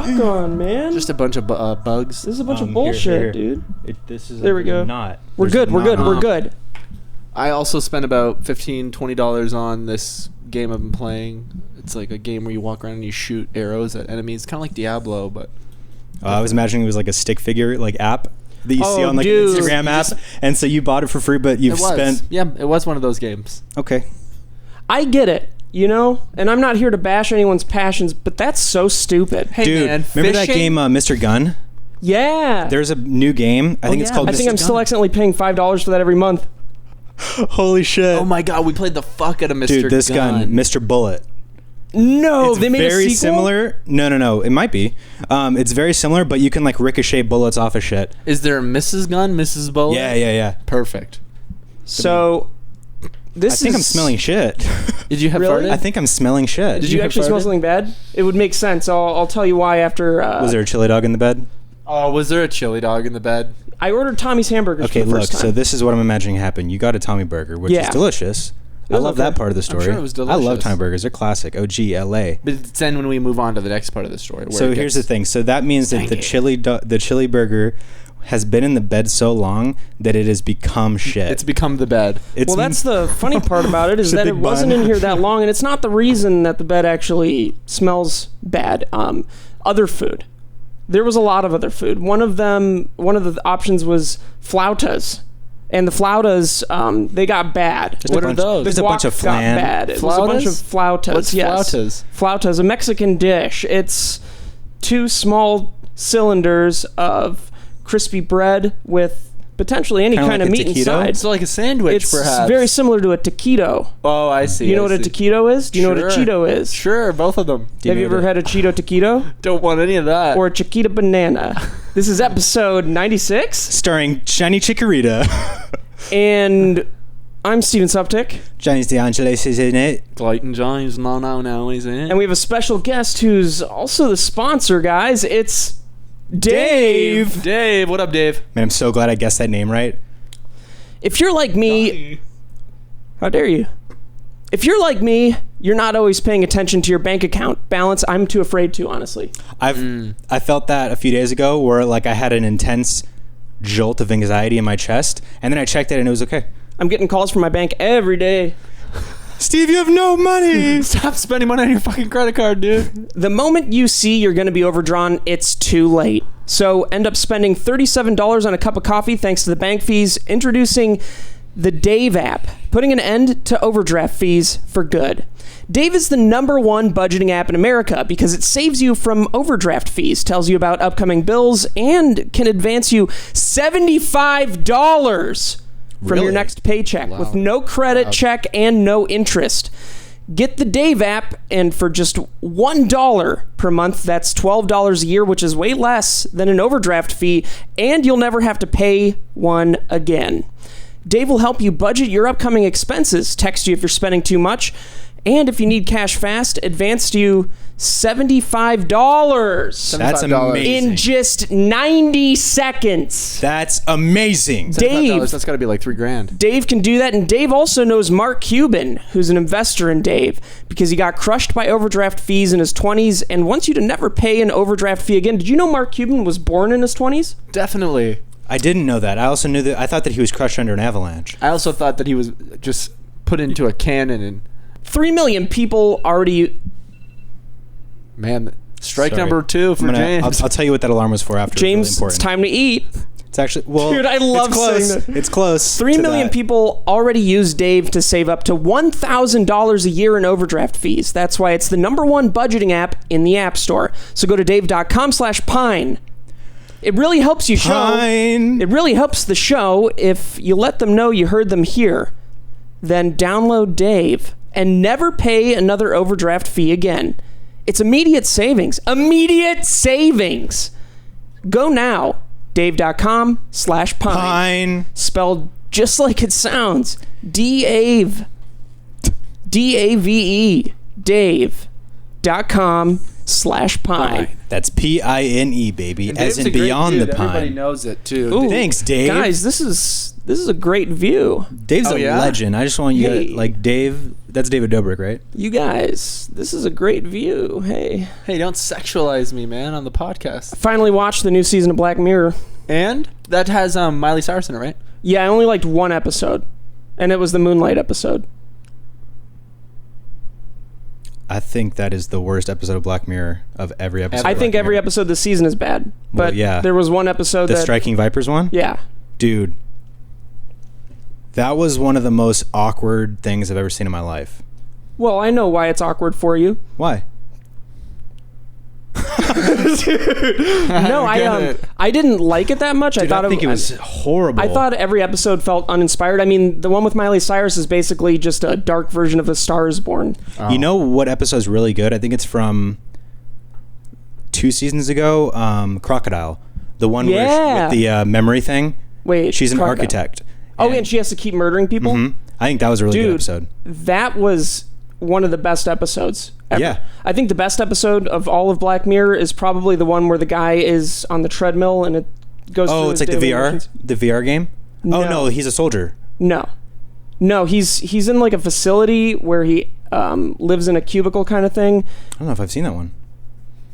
stuck on, man? Just a bunch of bugs. This is a bunch of bullshit, dude. There we go. We're good. We're good. I also spent about $15-$20 on this game I've been playing. It's like a game where you walk around and you shoot arrows at enemies. Kind of like Diablo, but... I was imagining it was like a stick figure like app that you see on like an Instagram app, and so you bought it for free, but you've spent... Yeah, it was one of those games. Okay. I get it. You know, and I'm not here to bash anyone's passions, but that's so stupid. Hey, dude, man, remember that game, Mr. Gunn? Yeah. There's a new game. I think it's called Mr. Gunn. I think I'm still accidentally paying $5 for that every month. Holy shit. Oh my god, we played the fuck out of Mr. Dude, this gun, Mr. Bullet. No, it's they made a sequel? Very similar. No. It might be. It's very similar, but you can like ricochet bullets off of shit. Is there a Mrs. Gun, Mrs. Bullet? Yeah. Perfect. So... I think I'm smelling shit. Did you have farted? I think I'm smelling shit. Did you actually smell something bad? It would make sense. I'll tell you why after... Was there a chili dog in the bed? Oh, was there a chili dog in the bed? I ordered Tommy's hamburgers for the first time. So this is what I'm imagining happened. You got a Tommy burger, which is delicious. I love that part of the story. I'm sure it was delicious. I love Tommy burgers. They're classic. OG, LA. But it's then when we move on to the next part of the story. So here's the thing. So that means that the chili burger has been in the bed so long that it has become shit. It's become the bed. Well, that's the funny part about it is that it wasn't in here that long, and it's not the reason that the bed actually smells bad. Other food. There was a lot of other food. One of the options was flautas. And the flautas, they got bad. What are those? There's a bunch of flan. Got bad. It was a bunch of flautas. What's flautas? Flautas, a Mexican dish. It's 2 small cylinders of crispy bread with potentially any kind of meat inside. It's like a sandwich, perhaps. It's very similar to a taquito. Oh, I see. You know what a taquito is? Do you know what a Cheeto is? Sure, both of them. Have you ever had a Cheeto taquito? Don't want any of that. Or a Chiquita banana. This is episode 96. Starring Johnny Chikorita. And I'm Steven Suptic. Johnny's DeAngelis is in it. Clayton Jones, no, he's in it. And we have a special guest who's also the sponsor, guys. It's... Dave. Dave, what up, Dave? Man, I'm so glad I guessed that name right. If you're like me... How dare you? If you're like me, you're not always paying attention to your bank account balance. I'm too afraid to, honestly. I felt that a few days ago where like I had an intense jolt of anxiety in my chest, and then I checked it and it was okay. I'm getting calls from my bank every day. Steve, you have no money. Stop spending money on your fucking credit card, dude. The moment you see you're going to be overdrawn, it's too late. So end up spending $37 on a cup of coffee thanks to the bank fees. Introducing the Dave app, putting an end to overdraft fees for good. Dave is the #1 budgeting app in America because it saves you from overdraft fees, tells you about upcoming bills, and can advance you $75 from your next paycheck with no credit check and no interest. Get the Dave app, and for just $1 per month, that's $12 a year, which is way less than an overdraft fee, and you'll never have to pay one again. Dave will help you budget your upcoming expenses, text you if you're spending too much, and if you need cash fast, advance you $75. That's amazing. In just 90 seconds. That's amazing. Dave. That's got to be like $3,000. Dave can do that, and Dave also knows Mark Cuban, who's an investor in Dave, because he got crushed by overdraft fees in his 20s and wants you to never pay an overdraft fee again. Did you know Mark Cuban was born in his 20s? Definitely. I didn't know that. I also knew that. I thought that he was crushed under an avalanche. I also thought that he was just put into a cannon and... 3 million people already... Man, strike number 2 for James. I'll tell you what that alarm was for after. James, it's, really it's time to eat. It's actually... Well, dude, I love saying that. It's close. 3 million people already use Dave to save up to $1,000 a year in overdraft fees. That's why it's the #1 budgeting app in the App Store. So go to dave.com/pine. It really helps you show. It really helps the show if you let them know you heard them here. Then download Dave and never pay another overdraft fee again. It's immediate savings. Immediate savings. Go now. Dave.com/pine. Pine. Spelled just like it sounds. D-A-V-E. Dave.com/pine. /pine. That's PINE, baby, And as Dave's in a great beyond dude. the pine. Everybody knows it too. Ooh, Thanks, Dave. Guys, this is a great view. Dave's Oh, a yeah? legend. I just want you Hey. to, like, Dave. That's David Dobrik, right? You guys, this is a great view. Hey. Hey, don't sexualize me, man, on the podcast. Finally watched the new season of Black Mirror. And that has Miley Cyrus in it, right? Yeah, I only liked one episode, and it was the Moonlight episode. I think that is the worst episode of Black Mirror of every episode. I of think Black every Mirror. episode this season is bad. But Well, yeah. there was one episode The that... Striking Vipers one? Yeah. Dude. That was one of the most awkward things I've ever seen in my life. Well, I know why it's awkward for you. Why? No, I didn't like it that much. Dude, I think it was horrible. I thought every episode felt uninspired. I mean, the one with Miley Cyrus is basically just a dark version of A Star Is Born. Oh. You know what episode's really good? I think it's from 2 seasons ago. Crocodile, the one Yeah. with the memory thing. Wait, She's an Crocodile. architect. Oh, and she has to keep murdering people? Mhm. I think that was a really good Dude, episode. that was one of the best episodes ever. Yeah. I think the best episode of all of Black Mirror is probably the one where the guy is on the treadmill and it goes through Oh, his it's like the daily VR, motions. the VR game. Oh No. no, he's a soldier. No, he's in like a facility where he lives in a cubicle kind of thing. I don't know if I've seen that one.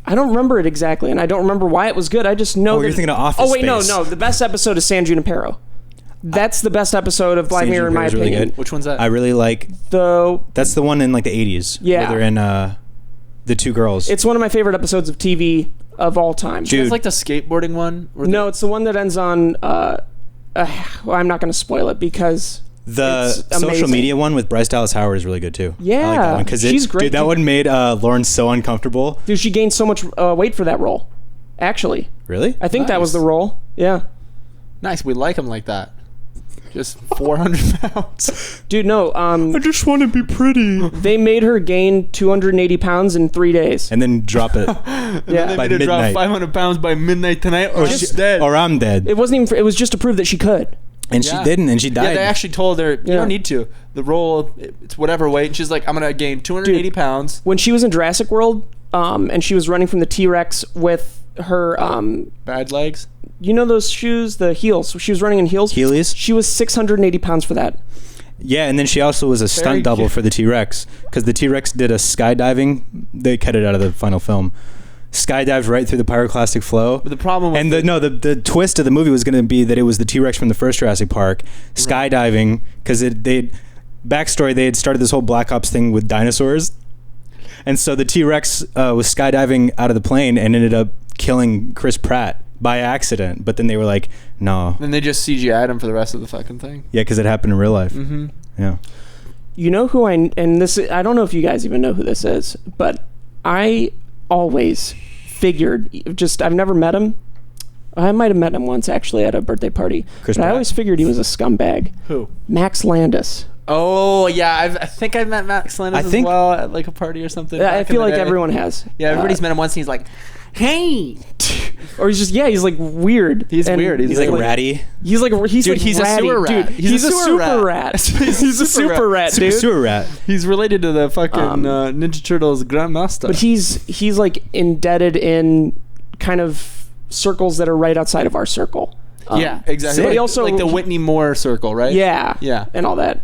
I don't remember it exactly, and I don't remember why it was good. I just know that... You're thinking of Office Oh, wait, Space. no. The best episode is San Junipero. That's the best episode of Black San Mirror, in my Junipero's really opinion. good. Which one's that? I really like. That's the one in like the 80s. Yeah. Where they're in the two girls. It's one of my favorite episodes of TV of all time. Dude. It's like the skateboarding one? No, it's the one that ends on... well, I'm not going to spoil it because... The It's social amazing. media one with Bryce Dallas Howard is really good too. I like Yeah, that one because she's great. Dude, that one made Lauren so uncomfortable. Dude, she gained so much weight for that role. Actually. Really? I think that was Nice. the role. Yeah. Nice. We like him like that. Just 400 pounds. Dude, no. just want to be pretty. They made her gain 280 pounds in 3 days. And then drop it. Yeah. They By made her drop midnight. 500 pounds by midnight tonight, or she's dead. Or I'm dead. It wasn't even... it was just to prove that she could. And Yeah. she didn't, and she died. Yeah, they actually told her, you Yeah. don't need to. The role, it's whatever weight. And she's like, I'm going to gain 280 pounds. When she was in Jurassic World, and she was running from the T-Rex with her... Bad legs. you know those shoes, the heels? She was running in heels. Heelys? She was 680 pounds for that. Yeah, and then she also was a Very stunt double cute. for the T-Rex because the T-Rex did a skydiving. They cut it out of the final film. Skydived right through the pyroclastic flow. But the problem with And the twist of the movie was going to be that it was the T-Rex from the first Jurassic Park skydiving because they had started this whole Black Ops thing with dinosaurs, and so the T-Rex was skydiving out of the plane and ended up killing Chris Pratt by accident. But then they were like, no, then they just CGI'd him for the rest of the fucking thing. yeah, because it happened in real life. Mm-hmm. Yeah. You know who I don't know if you guys even know who this is, but I always figured, I've never met him. I might have met him once actually at a birthday party. Chris but I Pratt? always figured he was a scumbag. Who? Max Landis. Oh, yeah. I think I've met Max Landis as well at like a party or something. I back in feel the like day. everyone has. Yeah, everybody's met him once and he's like, hey. Or he's like weird. He's And weird. He's like ratty. He's like Dude, he's a ratty. sewer rat. Dude, he's a super rat. He's a super rat, dude. Sewer rat. He's related to the fucking Ninja Turtles Grandmaster. But he's like indebted in kind of circles that are right outside of our circle. yeah, exactly. But he Like, also like the Whitney Moore circle, right? Yeah. Yeah. And all that.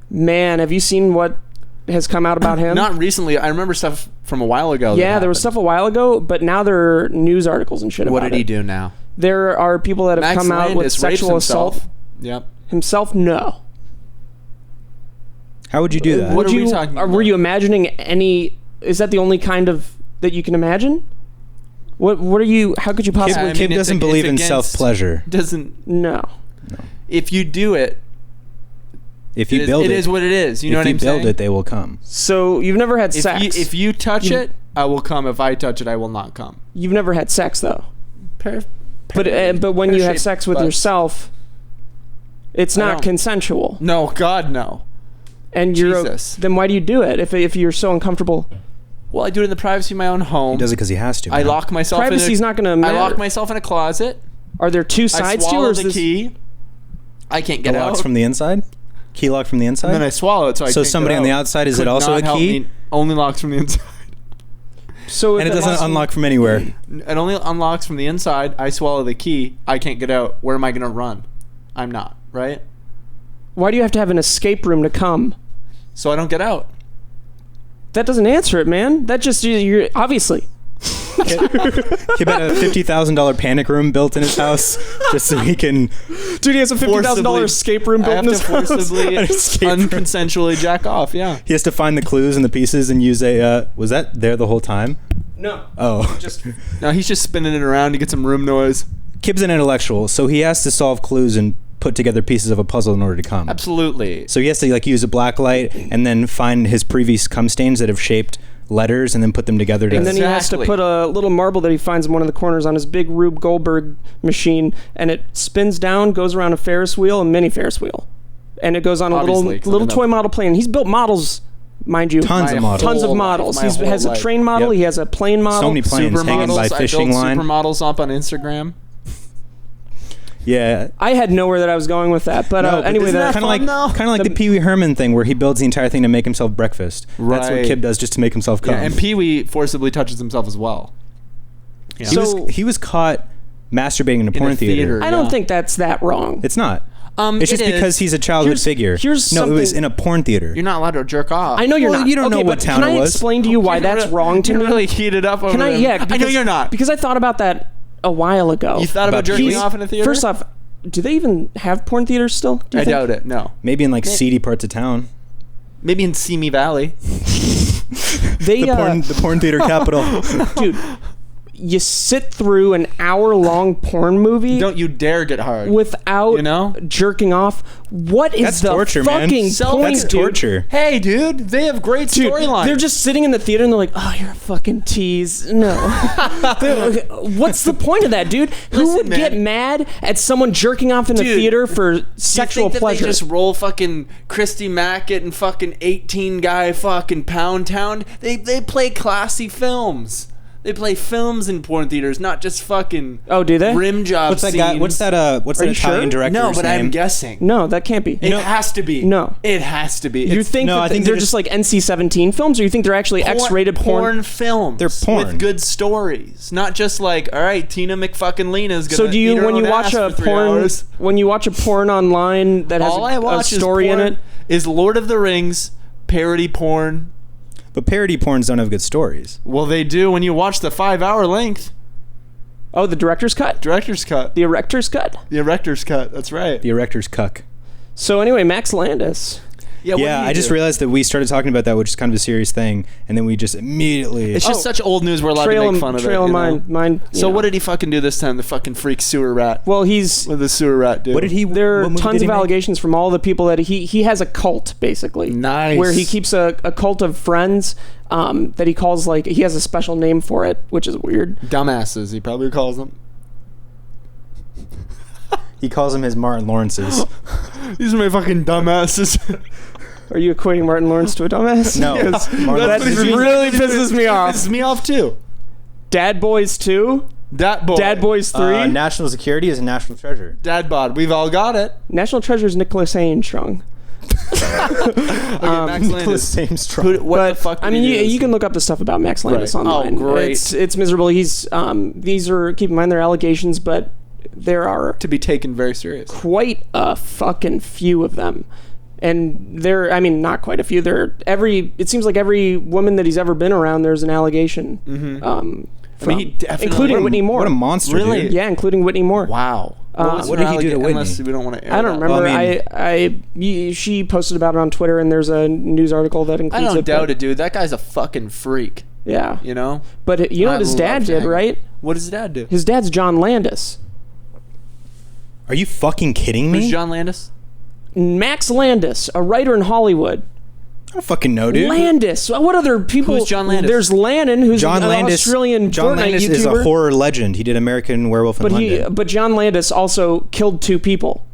Man, have you seen what has come out about him? Not recently. I remember stuff from a while ago. Yeah, there was stuff a while ago, but now there are news articles and shit What about did he it. do now? There are people that have Max come out with Landis rapes sexual himself. assault. Yep. Himself, no. How would you do that? What Would are we you, talking or were about? you imagining any... Is that the only kind of... that you can imagine? What are you... How could you possibly... I mean, Kim it's doesn't ag- believe it's in against- self-pleasure. Doesn't. No. If you do it, If you build it is what it is. You know what I'm If you build saying? it, they will come. So you've never had sex. If you touch it, I will come. If I touch it, I will not come. You've never had sex, though. But when you have pear-shaped sex with butts. yourself, it's I not don't. consensual. No, God, no. And you're Jesus. then why do you do it if you're so uncomfortable? Well, I do it in the privacy of my own home. He does it because he has to. I man. lock myself. Privacy's not going to I matter. lock myself in a closet. Are there two I sides to it? swallow Or is the this, key. I can't The get locks out. from the inside? Key lock from the inside? And then I swallow it, so I So can't somebody get on the out. outside, is Could it also not a help key? me. Only locks from the inside. So And it doesn't unlock from anywhere. It only unlocks from the inside. I swallow the key. I can't get out. Where am I going to run? I'm not, right? Why do you have to have an escape room to come? So I don't get out. That doesn't answer it, man. That just, you're obviously. He had a $50,000 panic room built in his house just so he can. Dude, he has a $50,000 escape room built in his house. Forcibly, unconsensually jack off, yeah. He has to find the clues and the pieces and use a. Was that there the whole time? No. Oh. No, he's just spinning it around to get some room noise. Kib's an intellectual, so he has to solve clues and put together pieces of a puzzle in order to come. Absolutely. So he has to use a black light and then find his previous cum stains that have shaped letters and then put them together to. And then he has to put a little marble that he finds in one of the corners on his big Rube Goldberg machine, and it spins down, goes around a Ferris wheel, a mini Ferris wheel, and it goes on a little toy model plane. He's built models, mind you, tons of models. He has a train model. Yep. He has a plane model. So many planes hanging by fishing line. Supermodels up on Instagram. Yeah, I had nowhere that I was going with that, but anyway, that's kind of like the Pee Wee Herman thing, where he builds the entire thing to make himself breakfast. Right. That's what Kib does, just to make himself come. Yeah, and Pee Wee forcibly touches himself as well. Yeah. He was caught masturbating in a porn theater. I don't think that's that wrong. It's not. It's just because he's a childhood figure. No, it was in a porn theater. You're not allowed to jerk off. I know you're not. You don't know what town it was. Can I explain to you why that's wrong to me? You're really heated up over it. Yeah, I know you're not. Because I thought about that a while ago. You thought about jerking off in a theater? First off, do they even have porn theaters still? I doubt it. No. Maybe in seedy parts of town. Maybe in Simi Valley. The porn theater capital. Dude, you sit through an hour-long porn movie. Don't you dare get hard without jerking off. What is that's the torture, fucking man. point, That's torture. Dude? Hey, dude, they have great storylines. They're just sitting in the theater and they're like, "Oh, you're a fucking tease." No. What's the point of that, dude? Who would get mad at someone jerking off in the theater for sexual pleasure? They just roll fucking Christy Mackett and fucking 18 guy fucking Pound Town. They play classy films. They play films in porn theaters, not just fucking do they? rim job What's that scenes. guy? What's that Italian director's No, but name? I'm guessing. No, that can't be. It has to be. No. It has to be. You think I think they're just like NC-17 films, or you think they're actually X-rated porn films? They're porn with good stories, not just like, all right, Tina McFucking-Lena's gonna. So do you, eat her when you own watch ass a for 3 porn, hours? when you watch a porn online that has a story in it, is Lord of the Rings parody porn? But parody porns don't have good stories. Well, they do when you watch the 5-hour length. Oh, the director's cut? Director's cut. The erector's cut? The erector's cut, that's right. The erector's cuck. So anyway, Max Landis. Yeah, I just realized that we started talking about that, which is kind of a serious thing, and then we just immediately... It's just such old news, we're allowed to make fun of it. Trail of mine. So what did he fucking do this time, the fucking freak sewer rat? Well, What did the sewer rat do? There are tons of allegations from all the people that he has a cult, basically. Nice. Where he keeps a cult of friends that he calls, he has a special name for it, which is weird. Dumbasses, he probably calls them. He calls them his Martin Lawrences. These are my fucking dumbasses. Are you equating Martin Lawrence to a dumbass? No. That really pisses me off. Pisses me off too. Dad Boys 2? Dad Boys 3? National Security is a national treasure. Dad bod. We've all got it. National Treasure is Nicholas Armstrong. Nicholas Armstrong. What the fuck? I mean, you can look up the stuff about Max Landis online. Oh, great. It's miserable. These are, keep in mind, they're allegations, but there are to be taken very serious. Quite a fucking few of them. And not quite a few. It seems like every woman that he's ever been around, there's an allegation. Mm-hmm. He definitely, including Whitney Moore. What a monster, really? dude. Yeah, including Whitney Moore. Wow. What did he do to Whitney? Unless we don't want to air I don't remember. She posted about it on Twitter, and there's a news article that includes it. I don't doubt it, dude. That guy's a fucking freak. Yeah. You know? But you know what his dad did, right? What does his dad do? His dad's John Landis. Are you fucking kidding me? Who's John Landis? Max Landis, a writer in Hollywood. I don't fucking know, dude. Landis. What other people? Who's John Landis? There's Lannon, who's an Australian John Fortnite Landis YouTuber. is a horror legend. He did American Werewolf in London. But John Landis also killed 2 people.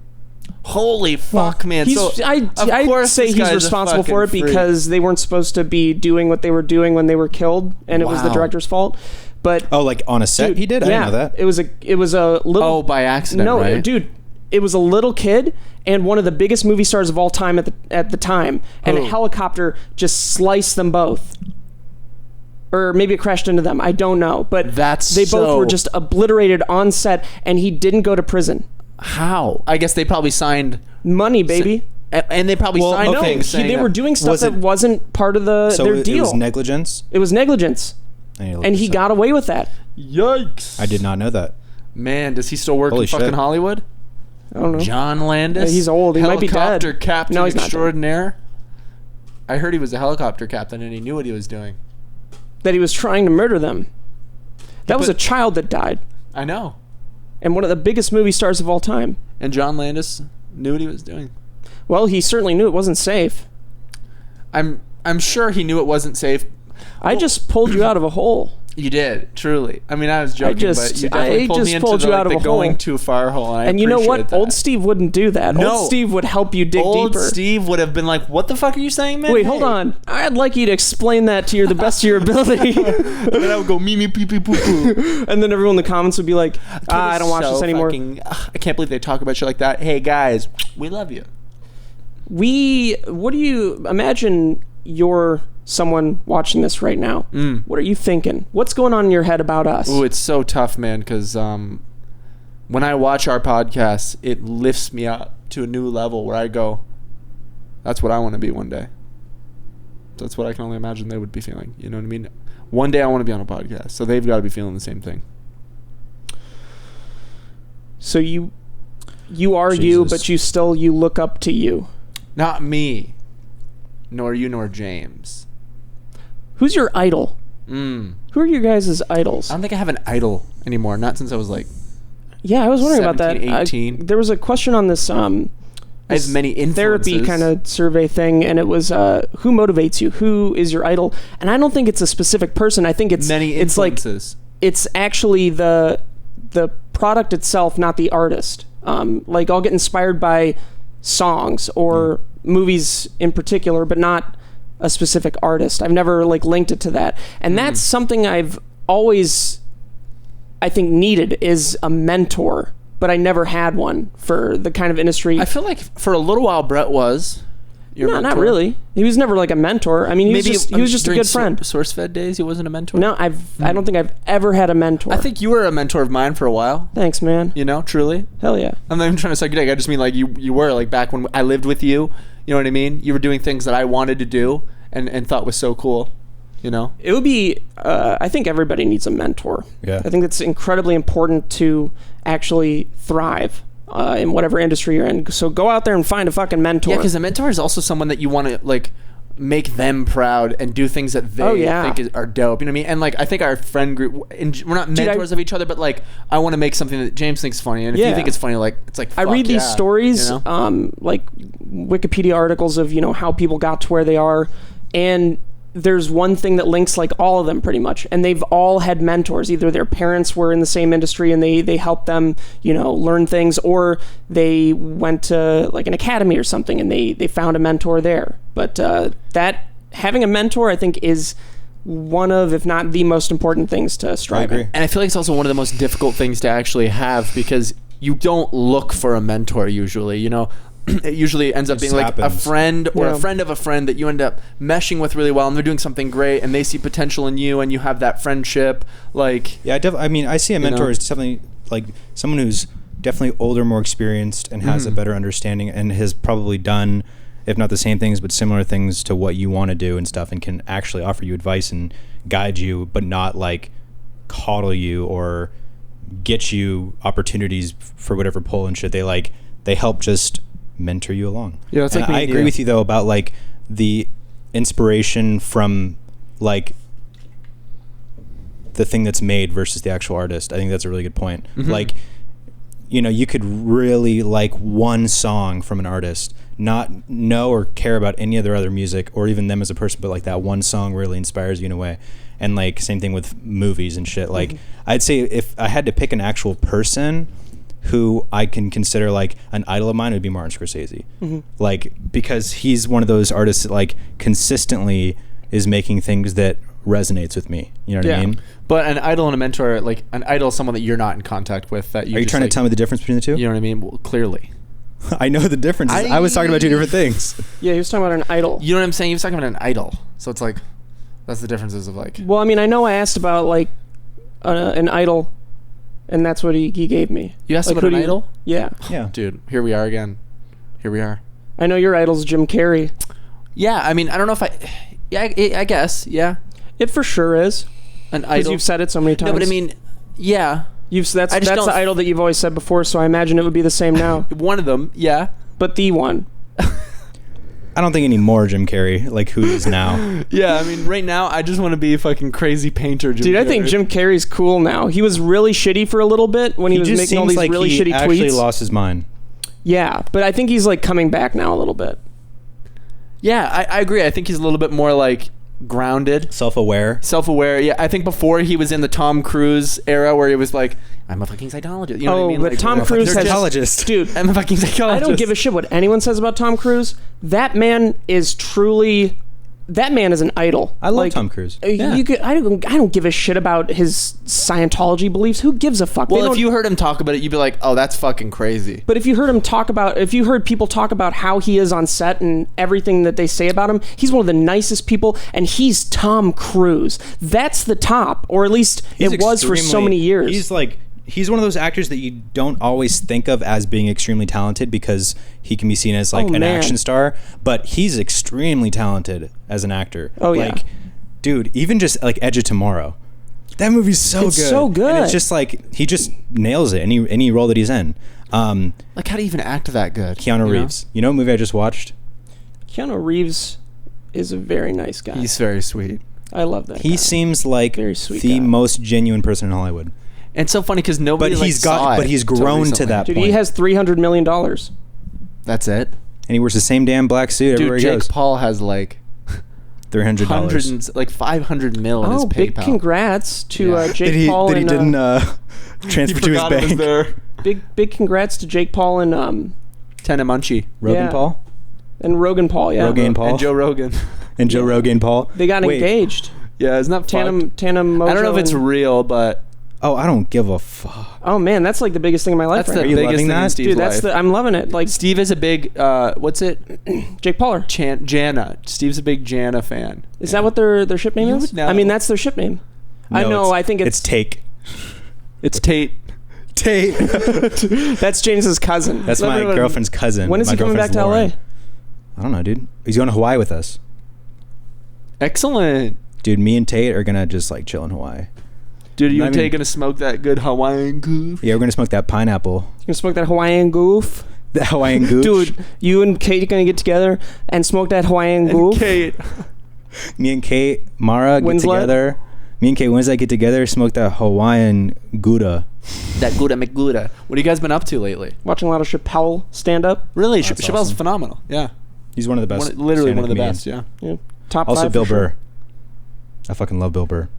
Holy fuck, man. I'd say he's responsible for it because they weren't supposed to be doing what they were doing when they were killed, and it was the director's fault. But on a set, dude, he did. I didn't know that. It was a little. Oh, by accident. No, right? Dude. It was a little kid and one of the biggest movie stars of all time at the time, and a helicopter just sliced them both. or maybe it crashed into them. I don't know, but they both were just obliterated on set, and he didn't go to prison. How? I guess they probably signed money, baby. And they probably signed things saying they were doing stuff that wasn't part of their deal. It was negligence? It was negligence. And he got away with that. Yikes. I did not know that. Man, does he still work in fucking Hollywood? I don't know. John Landis? Yeah, he's old. He might be dead. Helicopter captain no, he's extraordinaire? I heard he was a helicopter captain and he knew what he was doing. That he was trying to murder them. That was a child that died. I know. And one of the biggest movie stars of all time. And John Landis knew what he was doing. Well, he certainly knew it wasn't safe. I'm sure he knew it wasn't safe. I just pulled you out of a hole. You did, truly. I mean, I was joking, but you definitely pulled me into the going too far hole. And you know what? That. Old Steve wouldn't do that. No. Old Steve would help you dig deeper. Old Steve would have been like, what the fuck are you saying, man? Wait, hold on. I'd like you to explain that to the best of your ability. And then I would go, me, pee, pee, poo, poo. And then everyone in the comments would be like, I don't watch this anymore. I can't believe they talk about shit like that. Hey, guys, we love you. What do you imagine you're someone watching this right now? What are you thinking? What's going on in your head about us? Ooh, it's so tough, man, because when I watch our podcast, it lifts me up to a new level where I go, that's what I want to be one day. That's what I can only imagine they would be feeling. You know what I mean? One day I want to be on a podcast, so they've got to be feeling the same thing. So you are you, but you look up to you. Not me, nor you, nor James. Who's your idol? Who are your guys' idols? I don't think I have an idol anymore. Not since I was like, yeah, I was wondering 17, about that. 18. There was a question on this I have many influences. Therapy kind of survey thing, and it was who motivates you? Who is your idol? And I don't think it's a specific person. I think it's many influences. It's actually the product itself, not the artist. Like I'll get inspired by songs or movies in particular, but not a specific artist. I've never linked it to that. And that's something I've always, I think, needed is a mentor, but I never had one for the kind of industry. I feel like for a little while Brett was your mentor. Not really. He was never like a mentor. I mean, he was just a good friend. SourceFed days, he wasn't a mentor? No, I don't think I've ever had a mentor. I think you were a mentor of mine for a while. Thanks, man. You know, truly. Hell yeah. I'm not even trying to suck your dick. I just mean like you were like back when I lived with you. You know what I mean? You were doing things that I wanted to do and thought was so cool. You know? It would be, I think everybody needs a mentor. Yeah. I think it's incredibly important to actually thrive in whatever industry you're in. So go out there and find a fucking mentor. Yeah, because a mentor is also someone that you want to like make them proud and do things that they think are dope. You know what I mean? And like I think our friend group, we're not mentors of each other, but like I want to make something that James thinks funny, and if you think it's funny, like it's like I read these stories, you know? like Wikipedia articles of how people got to where they are, and there's one thing that links like all of them pretty much, and they've all had mentors. Either their parents were in the same industry and they helped them learn things, or they went to like an academy or something and they found a mentor there. But that having a mentor, I think, is one of, if not the most important things to strive at. And I feel like it's also one of the most difficult things to actually have, because you don't look for a mentor usually. It usually ends up being like a friend or a friend of a friend that you end up meshing with really well, and they're doing something great and they see potential in you and you have that friendship. Like, yeah, I mean, I see a mentor as something like someone who's definitely older, more experienced, and has a better understanding and has probably done, if not the same things, but similar things to what you want to do and stuff, and can actually offer you advice and guide you, but not like coddle you or get you opportunities for whatever pull and shit. They help just mentor you along. Yeah, it's like I agree with you though about like the inspiration from like the thing that's made versus the actual artist. I think that's a really good point. Like, you could really like one song from an artist, not know or care about any of their other music or even them as a person, but like that one song really inspires you in a way. And like same thing with movies and shit. Like I'd say if I had to pick an actual person who I can consider like an idol of mine, would be Martin Scorsese. Like, because he's one of those artists that like consistently is making things that resonates with me. You know what I mean? But an idol and a mentor, like an idol is someone that you're not in contact with. That Are you trying to tell me the difference between the two? You know what I mean? Well, clearly. I know the difference. I was talking about two different things. Yeah, he was talking about an idol. You know what I'm saying? He was talking about an idol. So it's like, That's the differences of like. Well, I mean, I know I asked about like an idol, and that's what he gave me. You asked like, about an idol? Yeah. Yeah. Dude, here we are again. Here we are. I know your idol's Jim Carrey. Yeah, I mean, I don't know if I guess, yeah. It for sure is. An Because idol. you've said it so many times. No, but I mean, yeah. That's I just the don't idol that you've always said before, so I imagine it would be the same now. One of them, yeah. But the one. I don't think any more Jim Carrey, like who he is now. Yeah, I mean, right now, I just want to be a fucking crazy painter, Jim Dude, Carrey. I think Jim Carrey's cool now. He was really shitty for a little bit when he was just making all seems these like really he shitty actually tweets. lost his mind. Yeah, but I think he's like coming back now a little bit. Yeah, I agree. I think he's a little bit more like grounded. Self-aware. Self-aware. Yeah, I think before he was in the Tom Cruise era where he was like, I'm a fucking psychologist. You know what I mean? But Like, Tom I'm a Cruise fucking has... psychologist. Dude, I'm a fucking psychologist. I don't give a shit what anyone says about Tom Cruise. That man is truly... That man is an idol. I love Tom Cruise. Yeah. I don't give a shit about his Scientology beliefs. Who gives a fuck? Well, if you heard him talk about it, you'd be like, oh, that's fucking crazy. But if you heard people talk about how he is on set and everything that they say about him, he's one of the nicest people, and he's Tom Cruise. That's the top, or at least it was for so many years. He's one of those actors that you don't always think of as being extremely talented because he can be seen as like an action star, but he's extremely talented as an actor. Oh, yeah. Like, dude, even just like Edge of Tomorrow. That movie's so It's good. so good. And it's just like he just nails it any role that he's in. Like, how do you even act that good? Keanu Reeves. You know what movie I just watched? Keanu Reeves is a very nice guy. He's very sweet. I love that. He guy. seems like Very sweet the guy. most genuine person in Hollywood. And it's so funny because nobody But saw it he's until grown to recently. that Dude, point. he has $300 million. That's it. And he wears the same damn black suit everywhere Dude, he Jake goes. Paul has like $300. hundreds, and, like 500 mil in his Oh, PayPal. big congrats to Yeah. Jake Paul that he and didn't He transfer to his forgot it was bank. there. big congrats to Jake Paul and Tana Munchie. Rogan Yeah. Paul Rogan Paul. Yeah, Rogan Paul And Joe Rogan. and Joe Rogan Paul. They got Wait. engaged. Yeah, isn't that Tana fucked? Mojo. I don't know if it's and- real, but Oh, I don't give a fuck. Oh man, that's like the biggest thing in my life. that's right the Are now. you biggest loving thing in that? Steve's Dude, that's life. I'm loving it. Like Steve is a big, what's it? Jake Paul. Jana. Steve's a big Jana fan. Is that what their ship name You is? would know. I mean, that's their ship name. I No, know. I think it's Take. It's Tate. Tate. that's James's cousin. That's my Everyone- girlfriend's cousin. When is My he coming back girlfriend's to Lauren. LA? I don't know, dude. He's going to Hawaii with us. Excellent. Dude, me and Tate are gonna just like chill in Hawaii. Dude, you I and Tate mean- gonna smoke that good Hawaiian goof? Yeah, we're gonna smoke that pineapple. You gonna smoke that Hawaiian goof? The Hawaiian gooch. Dude, you and Kate are gonna get together and smoke that Hawaiian And goof? Kate. Me and Kate Mara get Winslet? together. Me and Kate Winslet get together, smoke that Hawaiian Gouda. That Gouda McGouda. What have you guys been up to lately? Watching a lot of Chappelle stand up. Really? That's Chappelle's awesome. phenomenal. Yeah. He's one of the best. Literally one stand-up of the comedians. best, yeah. Yeah. Top Also, five Bill for sure. Burr. I fucking love Bill Burr.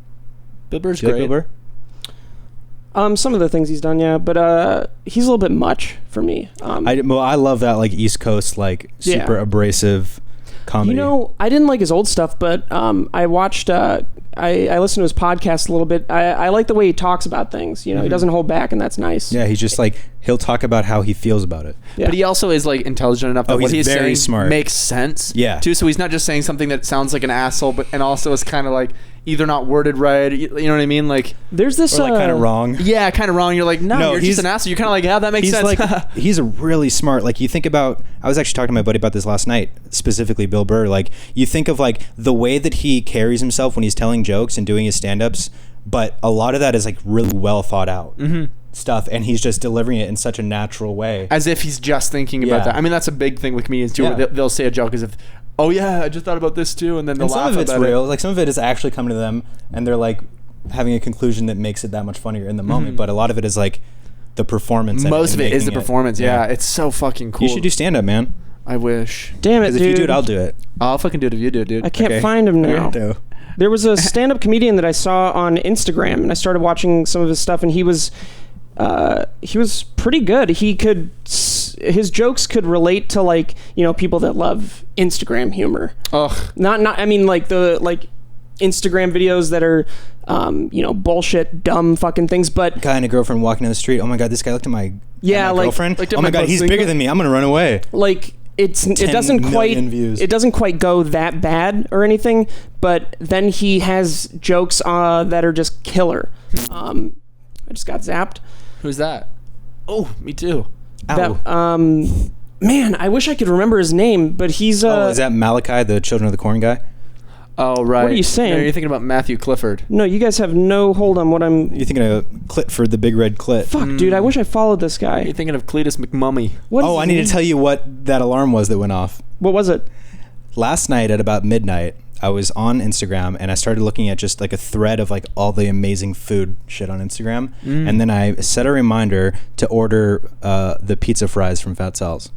Bill Burr's Do you great. like Bill Burr? Some of the things he's done, yeah, but he's a little bit much for me. I love that like East Coast like Yeah. super abrasive comedy. You know, I didn't like his old stuff, but I watched. I listened to his podcast a little bit. I like the way he talks about things. You know, he doesn't hold back, and that's nice. yeah, he's just like he'll talk about how he feels about it. Yeah. But he also is like intelligent enough that Oh, what he's he's very saying smart. makes sense. Yeah. Too. So he's not just saying something that sounds like an asshole, but and also is kind of like either not worded right. You know what I mean? Like There's this Or like kind of wrong. yeah, kind of wrong. You're like no, you're just he's- an asshole. You're kind of like yeah, that makes He's sense. like he's a really smart. Like you think about. I was actually talking to my buddy about this last night, specifically Bill Burr. Like you think of like the way that he carries himself when he's telling jokes and doing his stand-ups, but a lot of that is like really well thought out stuff, and he's just delivering it in such a natural way. As if he's just thinking about Yeah. that. I mean, that's a big thing with comedians too. Yeah. Where they'll say a joke as if, oh yeah, I just thought about this too, and then they'll And some laugh of it's about real. it. Like some of it is actually coming to them, and they're like having a conclusion that makes it that much funnier in the moment. But a lot of it is like the performance. Most and of it is the making performance. Yeah, it's so fucking cool. You should do stand-up, man. I wish. Damn it, Because dude. if you do it, I'll do it. I'll fucking do it if you do it, dude. I can't Okay. find him now. No. There was a stand-up comedian that I saw on Instagram, and I started watching some of his stuff, and he was pretty good. His jokes could relate to like people that love Instagram humor. Ugh. Not I mean like the Instagram videos that are bullshit dumb fucking things, but Guy and a girlfriend walking down the street. Oh my god, this guy looked at my Yeah, at my like- girlfriend. looked at Oh my my god, he's pussy. bigger than me. I'm gonna run away. like it 10 doesn't quite million views. it doesn't quite go that bad or anything, but then he has jokes that are just killer. I just got zapped. Who's that? Oh, me too. Ow. Man, I wish I could remember his name, but he's is that Malachi, the Children of the Corn guy? Oh, right. What are you saying? No, you're thinking about Matthew Clifford. No, you guys have no hold on what I'm... You're thinking of Clitford, the big red clit. Fuck, dude, I wish I followed this guy. You're thinking of Cletus McMummy. What is Oh, I his need name? to tell you what that alarm was that went off. What was it? Last night at about midnight, I was on Instagram and I started looking at just like a thread of like all the amazing food shit on Instagram. And then I set a reminder to order the pizza fries from Fat Sal's.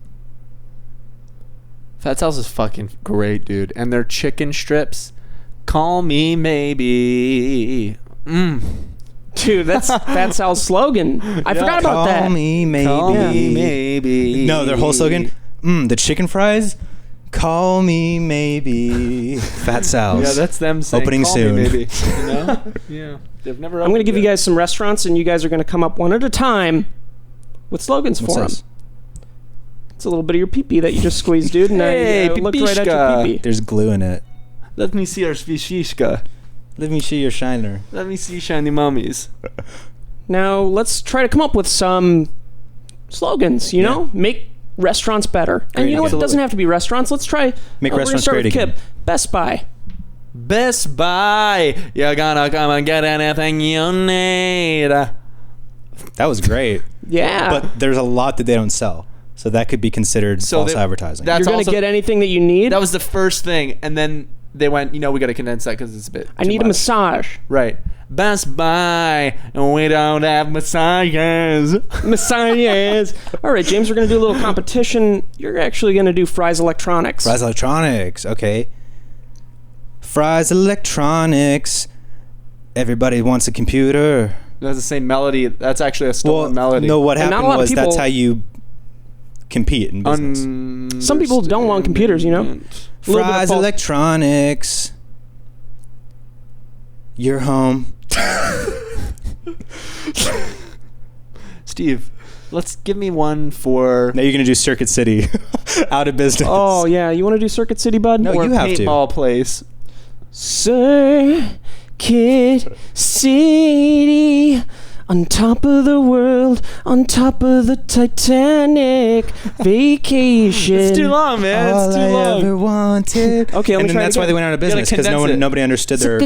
Fat Sal's is fucking great, dude. And their chicken strips, call me maybe. Dude, that's Fat Sal's slogan. I forgot about that. Call me maybe. Call me maybe. No, their whole slogan, the chicken fries, call me maybe. Fat Sal's. Yeah, that's them saying Opening call soon. me maybe. You know? Yeah. They've never I'm going to give you guys some restaurants, and you guys are going to come up one at a time with slogans What's for them. this? It's a little bit of your pee-pee that you just squeezed, dude, and Hey, I looked right at your pipishka. pee-pee. There's glue in it. Let me see our svishishka. Let me see your shiner. Let me see shiny mummies. Now, let's try to come up with some slogans, you know? Make restaurants better. And Great you know what? It idea. doesn't have to be restaurants. Let's try... Make we're gonna restaurants start great with Kip. again. Best Buy. Best Buy. You're gonna come and get anything you need. That was great. Yeah. But there's a lot that they don't sell. So that could be considered So false they- advertising. that- You're going also- to get anything that you need? That was the first thing. And then they went, we got to condense that because it's a bit I too need a much. massage. Right. Best Buy. And we don't have massages. Massages. All right, James, we're going to do a little competition. You're actually going to do Fry's Electronics. Fry's Electronics, okay. Fry's Electronics. Everybody wants a computer. That's the same melody. That's actually a stolen melody. No, what And not a happened lot of was that's people- how you compete in business. Some people don't want computers, you know? A little bit of Fry's false- Electronics. You're home. Steve, let's give me one for Now you're going to do Circuit City. Out of business. Oh, yeah. You want to do Circuit City, bud? No, or you have to. paintball place. Circuit City, on top of the world, on top of the Titanic, vacation. It's too long, man. All It's too I long. ever wanted. Okay, let and me then try it that's why again. they went out of You gotta business because condense it. nobody understood their.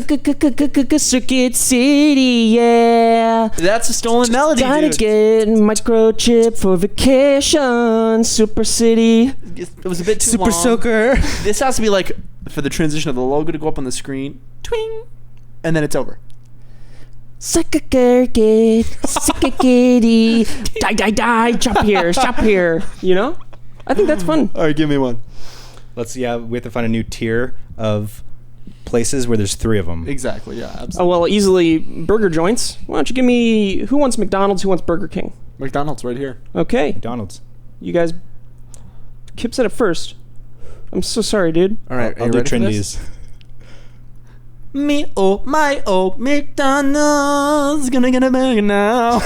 Circuit City, yeah. That's a stolen melody, Gotta dude. get microchip for vacation. Super City. It was a bit too Super long. Soaker. This has to be like for the transition of the logo to go up on the screen. Twing. And then it's over. Circuit, Circuit, die, jump here. You know? I think that's fun. All right, give me one. We have to find a new tier of places where there's 3 of them. Exactly, yeah, absolutely. Oh, well, easily burger joints. Why don't you give me who wants McDonald's, who wants Burger King? McDonald's right here. Okay. McDonald's. You guys. Kip said it first. I'm so sorry, dude. All right, I'll do Trinity's. Me, oh, my, oh, McDonald's. Gonna get a burger now.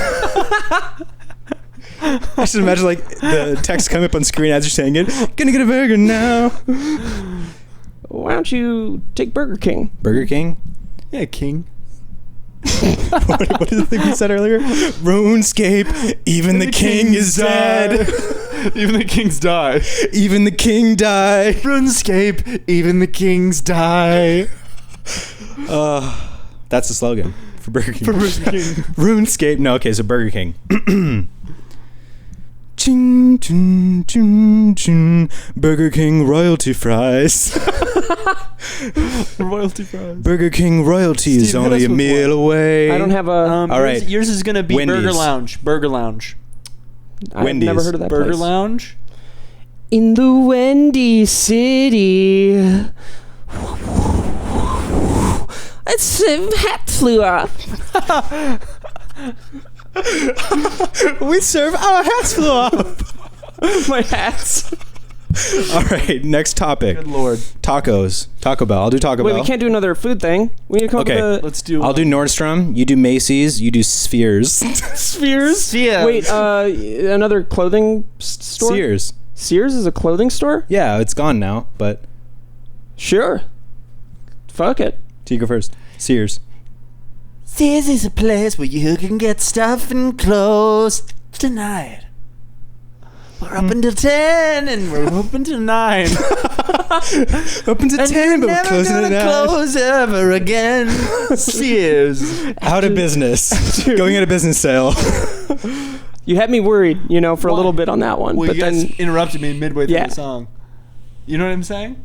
I just imagine like the text coming up on screen as you're saying it. Gonna get a burger now. Why don't you take Burger King? Burger King? Yeah, King. What is the thing we said earlier? RuneScape, even the king is dead. Even the kings die. Even the king died. RuneScape, even the kings die. That's the slogan for Burger King. For Burger King. RuneScape. No, okay, so Burger King. Ching, ching, ching, ching. Burger King royalty fries. Royalty fries. Burger King royalty is Steve, hit only us a with meal away. I don't have a. All right. Yours is gonna be Wendy's. Burger Lounge. Burger Lounge. I've Wendy's. never heard of that Burger place. Lounge. In the Wendy City. It's hat flew off. We serve our hats flew off. My hats. All right, next topic. Good lord. Tacos. Taco Bell. I'll do Taco Wait, Bell. we can't do another food thing. We need to come Okay. up with Let's do. I'll do Nordstrom. You do Macy's. You do Spheres. Spheres. Spheres. Wait, another clothing store. Sears. Sears is a clothing store? Yeah, it's gone now, but Sure. Fuck it. you go first. Sears. Sears is a place where you can get stuff and clothes tonight. We're up until 10 and we're open till 9. Open to 10, but we're never closing gonna at 9. close ever again. Sears. Out of business. Going at a business sale. You had me worried, for a little bit on that one. Well, but you guys then, interrupted me midway through Yeah. the song. You know what I'm saying?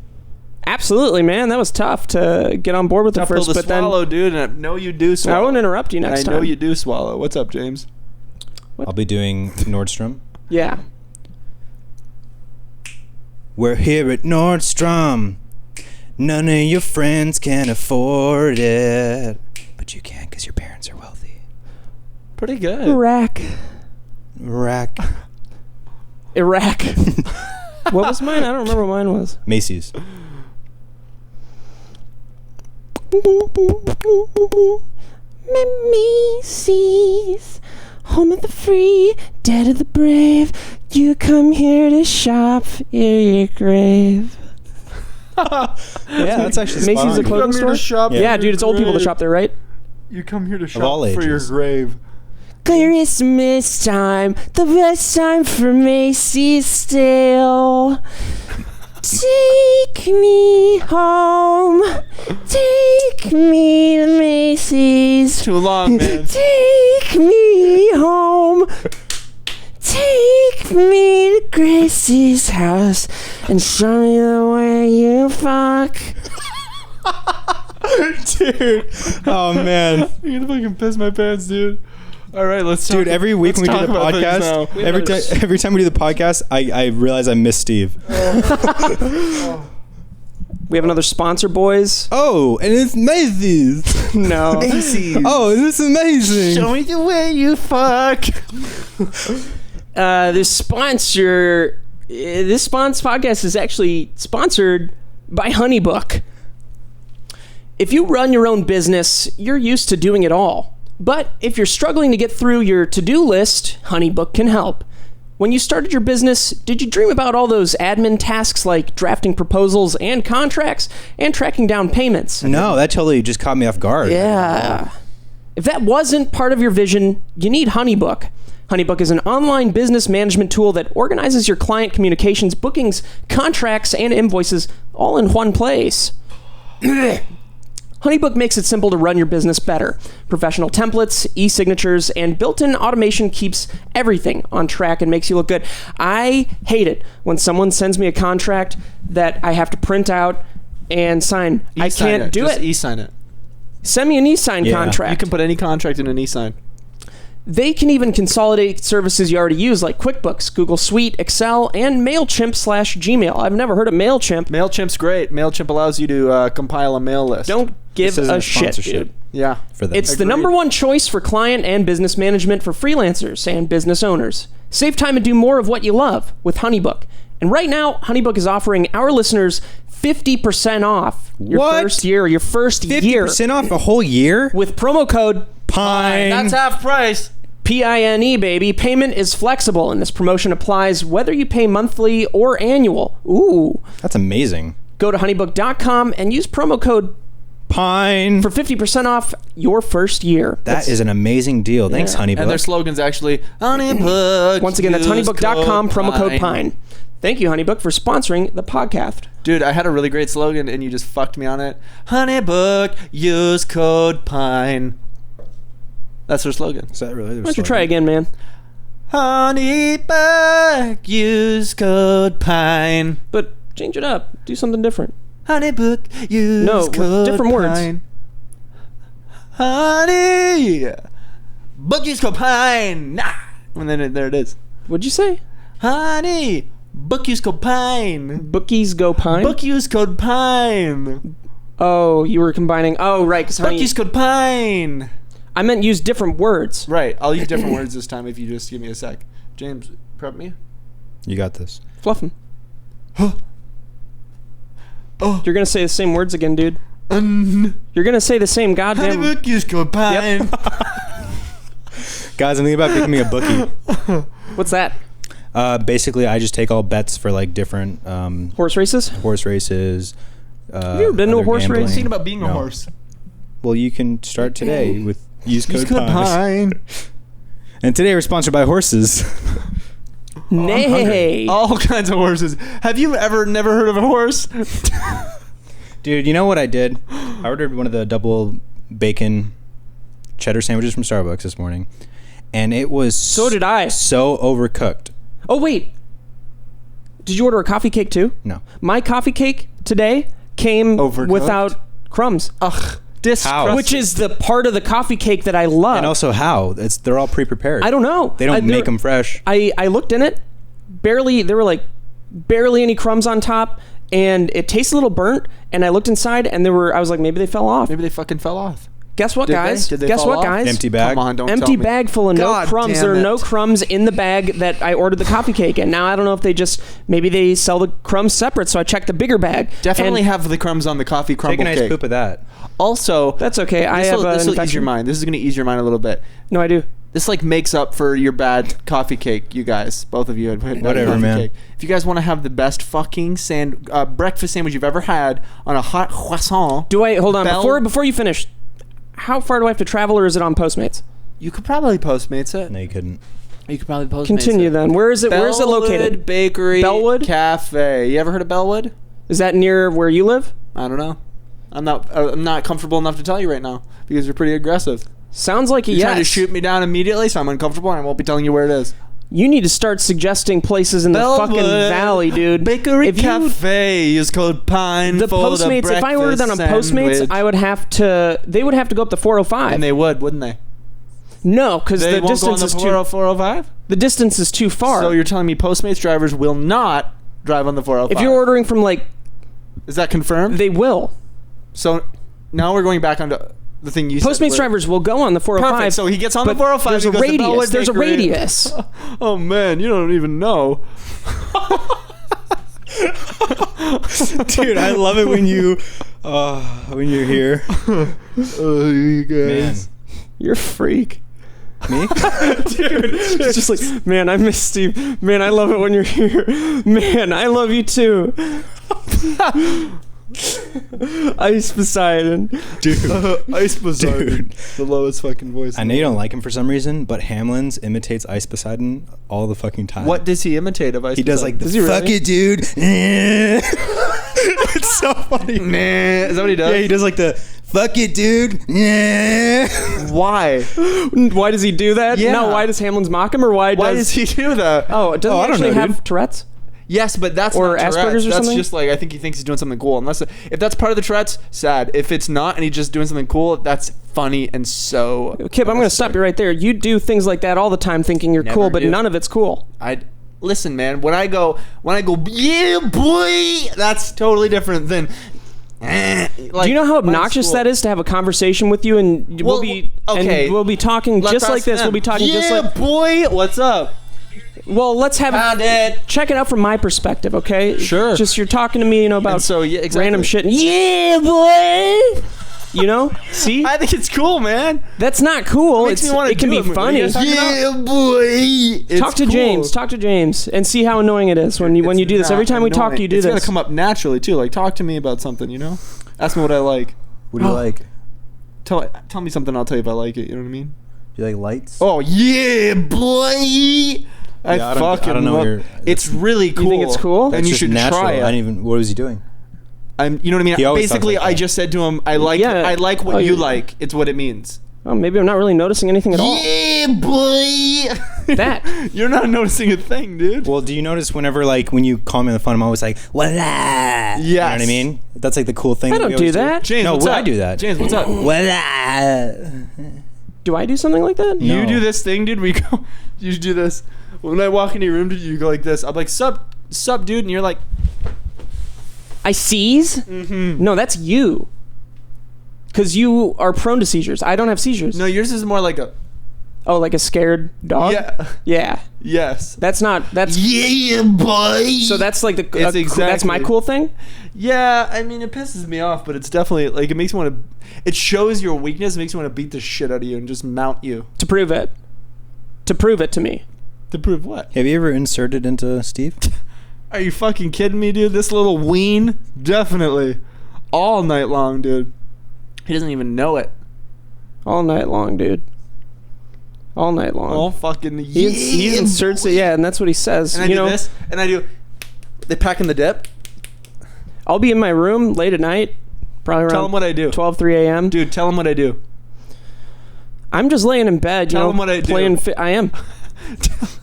absolutely, man, that was tough to get on board with Tough the pill first. to But then swallow, dude, and I know you do swallow. I won't interrupt you And next I time. know you do swallow. What's up, James? I'll be doing Nordstrom. Yeah. We're here at Nordstrom. None of your friends can afford it. But you can because your parents are wealthy. Pretty good. Iraq. Iraq. What was mine? I don't remember what mine was. Macy's. Macy's, home of the free, dead of the brave. You come here to shop, your grave. Yeah, that's actually spot Macy's on. a clothing store? shop Yeah. Yeah, dude, it's old people that shop there, right? You come here to shop all for your ages. grave. Christmas time, the best time for Macy's still. Take me home, take me to Macy's. Too long, man. Take me home, take me to Gracie's house and show me the way you fuck. Dude. Oh, man. You're gonna fucking piss my pants, dude. All right, let's talk. Dude, every week when we do the talk about things podcast, now. every time we do the podcast, I realize I miss Steve. We have another sponsor, boys. Oh, and it's Macy's. No. Macy's. Oh, this is amazing. Show me the way you fuck. This podcast is actually sponsored by HoneyBook. If you run your own business, you're used to doing it all. But if you're struggling to get through your to-do list, HoneyBook can help. When you started your business, did you dream about all those admin tasks like drafting proposals and contracts and tracking down payments? No, that totally just caught me off guard. Yeah. If that wasn't part of your vision, you need HoneyBook. HoneyBook is an online business management tool that organizes your client communications, bookings, contracts, and invoices all in one place. HoneyBook makes it simple to run your business better. Professional templates, e-signatures, and built-in automation keeps everything on track and makes you look good. I hate it when someone sends me a contract that I have to print out and sign. I can't do Just it. e-sign it. Send me an e-sign Yeah. contract. You can put any contract in an e-sign. They can even consolidate services you already use like QuickBooks, Google Suite, Excel, and MailChimp/Gmail. I've never heard of MailChimp. MailChimp's great. MailChimp allows you to compile a mail list. Don't give This isn't a a shit, sponsorship. dude. Yeah. For them. It's the Agreed. number one choice for client and business management for freelancers and business owners. Save time and do more of what you love with HoneyBook. And right now, HoneyBook is offering our listeners 50% off your What? first year, your first 50% year off a whole year? with promo code Pine. That's half price. PINE, baby. Payment is flexible, and this promotion applies whether you pay monthly or annual. Ooh. That's amazing. Go to honeybook.com and use promo code Pine. for 50% off your first year. That is an amazing deal. Thanks, Yeah. HoneyBook. And their slogan's actually HoneyBook. Once again, that's use honeybook.com, promo code PINE. Thank you, HoneyBook, for sponsoring the podcast. Dude, I had a really great slogan and you just fucked me on it. HoneyBook, use code PINE. That's their slogan. Is that really their Why don't you slogan? try again, man? HoneyBook, use code PINE. But change it up. Do something different. HoneyBook, use No, with code different words. PINE. Honey, book use code PINE. Nah. And then there it is. What'd you say? Honey, book use code PINE. Bookies go pine? Book use code PINE. Oh, you were combining. Oh, right. Because Book use code PINE. I meant use different words. Right, I'll use different words this time if you just give me a sec. James, prep me. You got this. Fluff 'em. Oh. You're going to say the same words again, dude. Honey, You're going to say the same goddamn... book use code PINE. Guys, I'm thinking about picking me a bookie. What's that? Basically, I just take all bets for like different Horse races? horse races. Have you ever been to a other horse gambling. race? Thinking about being a No. horse. Well, you can start today with use code Use code PINE. Pine. And today we're sponsored by horses. Nay. All kinds of horses. Have you ever never heard of a horse? Dude, you know what I did? I ordered one of the double bacon cheddar sandwiches from Starbucks this morning, and it was So did I. so overcooked. Oh, wait. Did you order a coffee cake too? No. My coffee cake today came Overcooked? without crumbs. Ugh. How? Which is the part of the coffee cake that I love. And also how? They're all pre-prepared. I don't know. They don't make them fresh. I looked in it. There were like barely any crumbs on top, and it tasted a little burnt. And I looked inside, and I was like, maybe they fell off. Maybe they fucking fell off. Guess what, Did guys? they? Did they Guess fall what, off? guys? Empty bag. Come on, don't Empty tell me. bag full of God no crumbs. damn There are no it. crumbs in the bag that I ordered the coffee cake in. Now I don't know if maybe they sell the crumbs separate. So I checked the bigger bag. Definitely and have the crumbs on the coffee crumble Take a nice cake. poop of that. Also, that's okay. I this have will an ease infection. your mind. This is going to ease your mind a little bit. No, I do. This like makes up for your bad coffee cake, you guys. Both of you had bad Whatever, coffee man. cake. If you guys want to have the best fucking breakfast sandwich you've ever had on a hot croissant, Hold on Bell- before you finish? How far do I have to travel, or is it on Postmates? you could probably Postmates it. No, you couldn't. You could probably Postmates Continue it. then. Where is it? Where's it Bellwood located? Bakery Bellwood? Cafe. You ever heard of Bellwood? Is that near where you live? I don't know. I'm not comfortable enough to tell you right now because you're pretty aggressive. Sounds like a You're yes. trying to shoot me down immediately, so I'm uncomfortable and I won't be telling you where it is. You need to start suggesting places in the Bellwood fucking valley, dude. Bakery If you- Cafe is called Pine The for Postmates. the If I ordered that on breakfast Postmates, sandwich. I would have to. They would have to go up to 405. And they would, wouldn't they? No, because They the won't go on distance the is too. 405? The distance is too far. So you're telling me Postmates drivers will not drive on the 405? if you're ordering from like, Is that confirmed? they will. So now we're going back onto the thing you said. Postmates where- drivers will go on the 405. Perfect. So he gets on the but 405. There's he a goes to radius. Bellwood There's a Bakery. radius. Oh man, you don't even know. Dude, I love it when you're here. Oh, you guys. You're a freak. Me? Dude, it's just like, man, I miss Steve. Man, I love it when you're here. Man, I love you too. Ice Poseidon. Dude. Ice Poseidon. Dude. The lowest fucking voice. I know you don't like him for some reason, but Hamlin's imitates Ice Poseidon all the fucking time. What does he imitate of Ice He does Poseidon? like the Does he fuck really? it, dude. It's so funny. Nah. Is that what he does? Yeah, he does like the fuck it, dude. Why? Why does he do that? Yeah. No, why does Hamlin's mock him, or why does he do that? Oh, doesn't Oh, he I don't actually know, have dude. Tourette's? Yes, but that's Or not Tourette's. Asperger's or That's something? just like I think he thinks he's doing something cool. Unless if that's part of the Tourette's, sad. If it's not and he's just doing something cool, that's funny and so. Kip, I'm going to stop you right there. You do things like that all the time, thinking you're Never cool, but do. none of it's cool. I listen, man. When I go, yeah, boy, that's totally different than. Like, Do you know how obnoxious that is to have a conversation with you, and Well, we'll be okay. and we'll be talking Let's just like ask this. them. We'll be talking yeah, just like. boy, what's up? Well, let's have Found it. check it out from my perspective, okay? Sure. Just you're talking to me, about And so, yeah, exactly. random shit. And, yeah, boy. You know? See, I think it's cool, man. that's not cool. Makes me wanna It can do be it. What are funny. you guys talking about? Yeah, boy. It's Talk to cool. James. Talk to James, and see how annoying it is when you It's do this. not Every time we talk, annoying. you do it's this. gonna come up naturally too. Like, talk to me about something. You know, ask me what I like. What do you like? Tell me something. I'll tell you if I like it. You know what I mean? Do you like lights? Oh yeah, boy. I don't know love. what you're- It's really cool. think it's cool? And That's you just should natural. try it. I didn't even. What was he doing? You know what I mean? He always talks Basically, like I that. just said to him, I like what Oh, you you- like. It's what it means. Oh, maybe I'm not really noticing anything at all. Yeah, boy. That. You're not noticing a thing, dude. Well, do you notice whenever like when you call me on the phone, I'm always like, "What?" Yes. You know what I mean? That's like the cool thing. I that we don't do always that. James, No, what's well, up? I do that. James, what's up? Do I do something like that? You No. do this thing, dude. We go. You do this. When I walk into your room, dude, you go like this. I'm like, sup, dude, and you're like, I seize? mm-hmm. No, that's you. Because you are prone to seizures. I don't have seizures. No, yours is more like a. Oh, like a scared dog? Yeah. Yeah. Yes. That's Yeah, boy. so that's like It's that's my exactly- cool thing? Yeah, I mean, it pisses me off, but it's definitely like it makes me want to. It shows your weakness. It makes me want to beat the shit out of you and just mount you. To prove it. To prove it to me. To prove what? Have you ever inserted into Steve? Are you fucking kidding me, dude? This little ween? Definitely. All night long, dude. He doesn't even know it. All night long, dude. All night long. All fucking He inserts it, yeah, and that's what he says. And I do this, and I do... They pack in the dip. I'll be in my room late at night, probably around Tell him what I do. 12, 3 a.m. Dude, tell him what I do. I'm just laying in bed, Tell him what I do. I am.